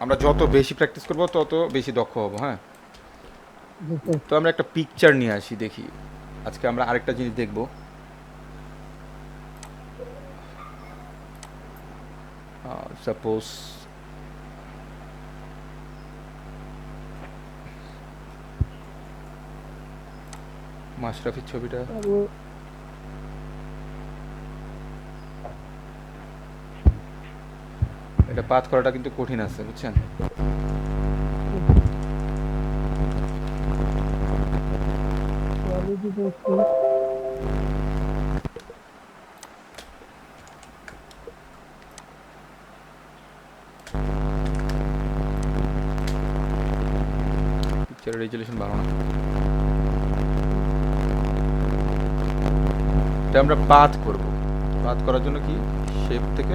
আমরা যত বেশি প্র্যাকটিস করব তত বেশি দক্ষ হব, হ্যাঁ? জি স্যার। তো আমরা একটা পিকচার নিয়ে আসি, দেখি আজকে আমরা আরেকটা জিনিস দেখব। সাপোজ মাশরাফির ছবিটা, এটা পাথ করাটা কিন্তু কঠিন আছে বুঝছেন। কোয়ালিটি দেখছি। পিকচারের রেজুলেশন ভালো না। এটা আমরা পাথ করব, পাথ করার জন্য কি শেপ থেকে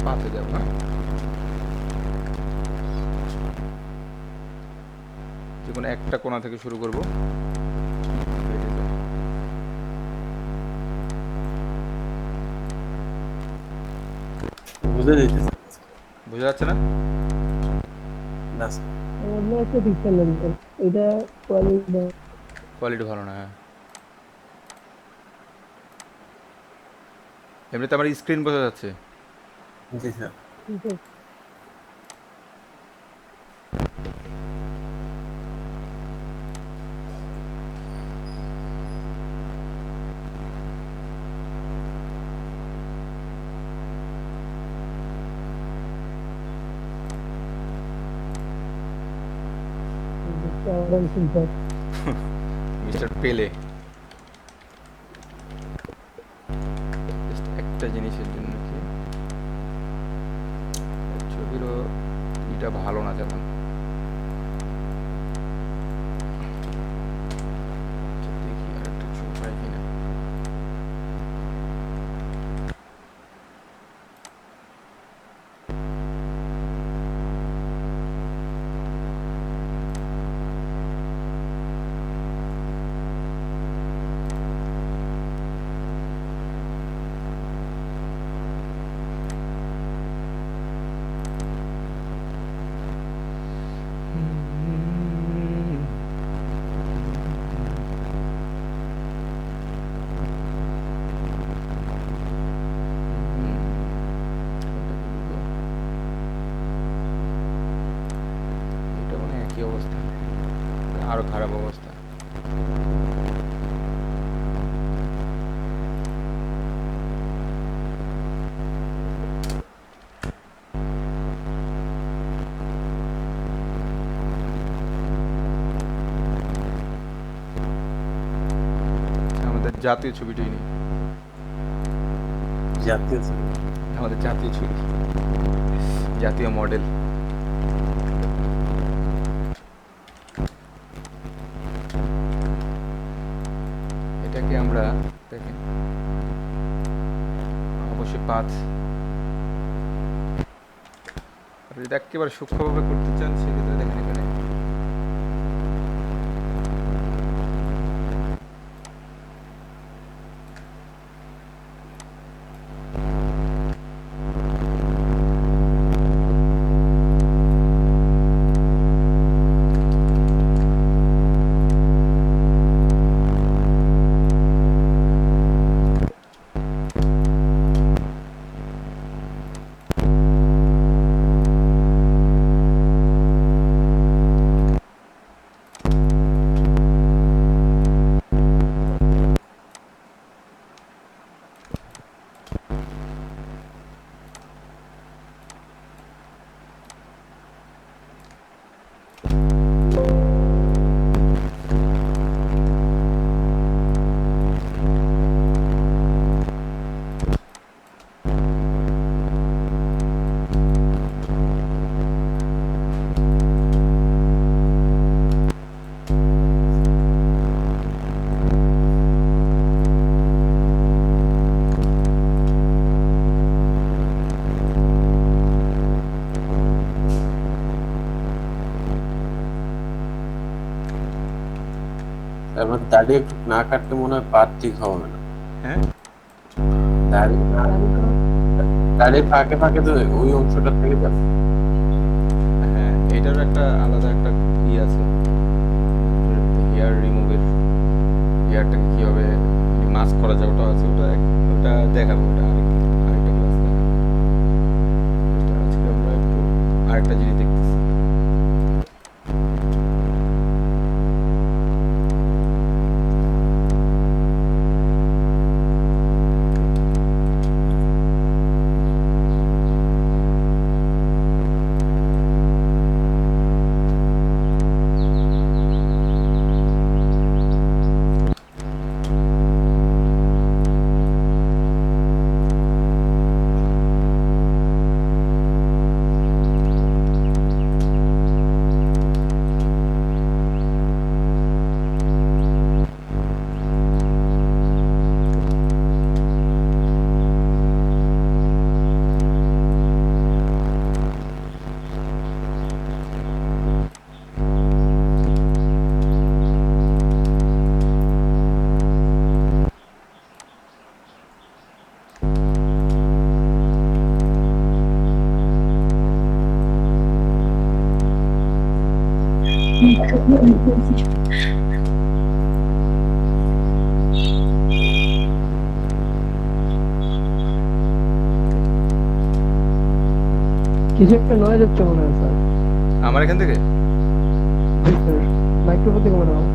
পাথে যাব, হ্যাঁ? যে কোনো একটা কোণা থেকে শুরু করব। বুঝে যাইতেছে বোঝা যাচ্ছে না? না স্যার। অন্য একটা পিকচার নেন স্যার, এটা কোয়ালিটি। কোয়ালিটি ভালো না, হ্যাঁ। এমনিতে আমার স্ক্রিন বোঝা যাচ্ছে। জি স্যার। মিস্টার পেলে, জাস্ট একটা জিনিসের জন্য কি ছবিরও এটা ভালো না তেমন। আচ্ছা, দেখি আর একটা ছবি পাই কিনা। এটা মানে একই অবস্থা, আরো খারাপ অবস্থা। আমাদের জাতীয় ছবিটাই নেই, জাতীয় ছবি। আমাদের জাতীয় ছবি, জাতীয় মডেল। এটাকে আমরা দেখেন অবশ্যই পাঁচ, আর যদি একেবারে সূক্ষ্মভাবে করতে চান সেক্ষেত্রে দেখেন এখানে তারপর দাড়ি একটু না কাটতে মনে হয় পা ঠিক হবে না। হ্যাঁ দাড়ি দাড়ির ফাঁকে ফাঁকে তো ওই অংশটা থেকে যাবে। হ্যাঁ, এটার একটা আলাদা একটা ই আছে, হেয়ার রিমুভের, হেয়ারটাকে কীভাবে মাস্ক করা যায় ওটা আছে, ওটা দেখাবো, ওটা আরেকটা ক্লাস দেখাবো। আজকে আমরা একটু আরেকটা জিনিস দেখতেছি। কিছু একটা নয়েজ হচ্ছে মনে হয় স্যার, আমার এখান থেকে মাইক্রোফোন থেকে মনে হয়।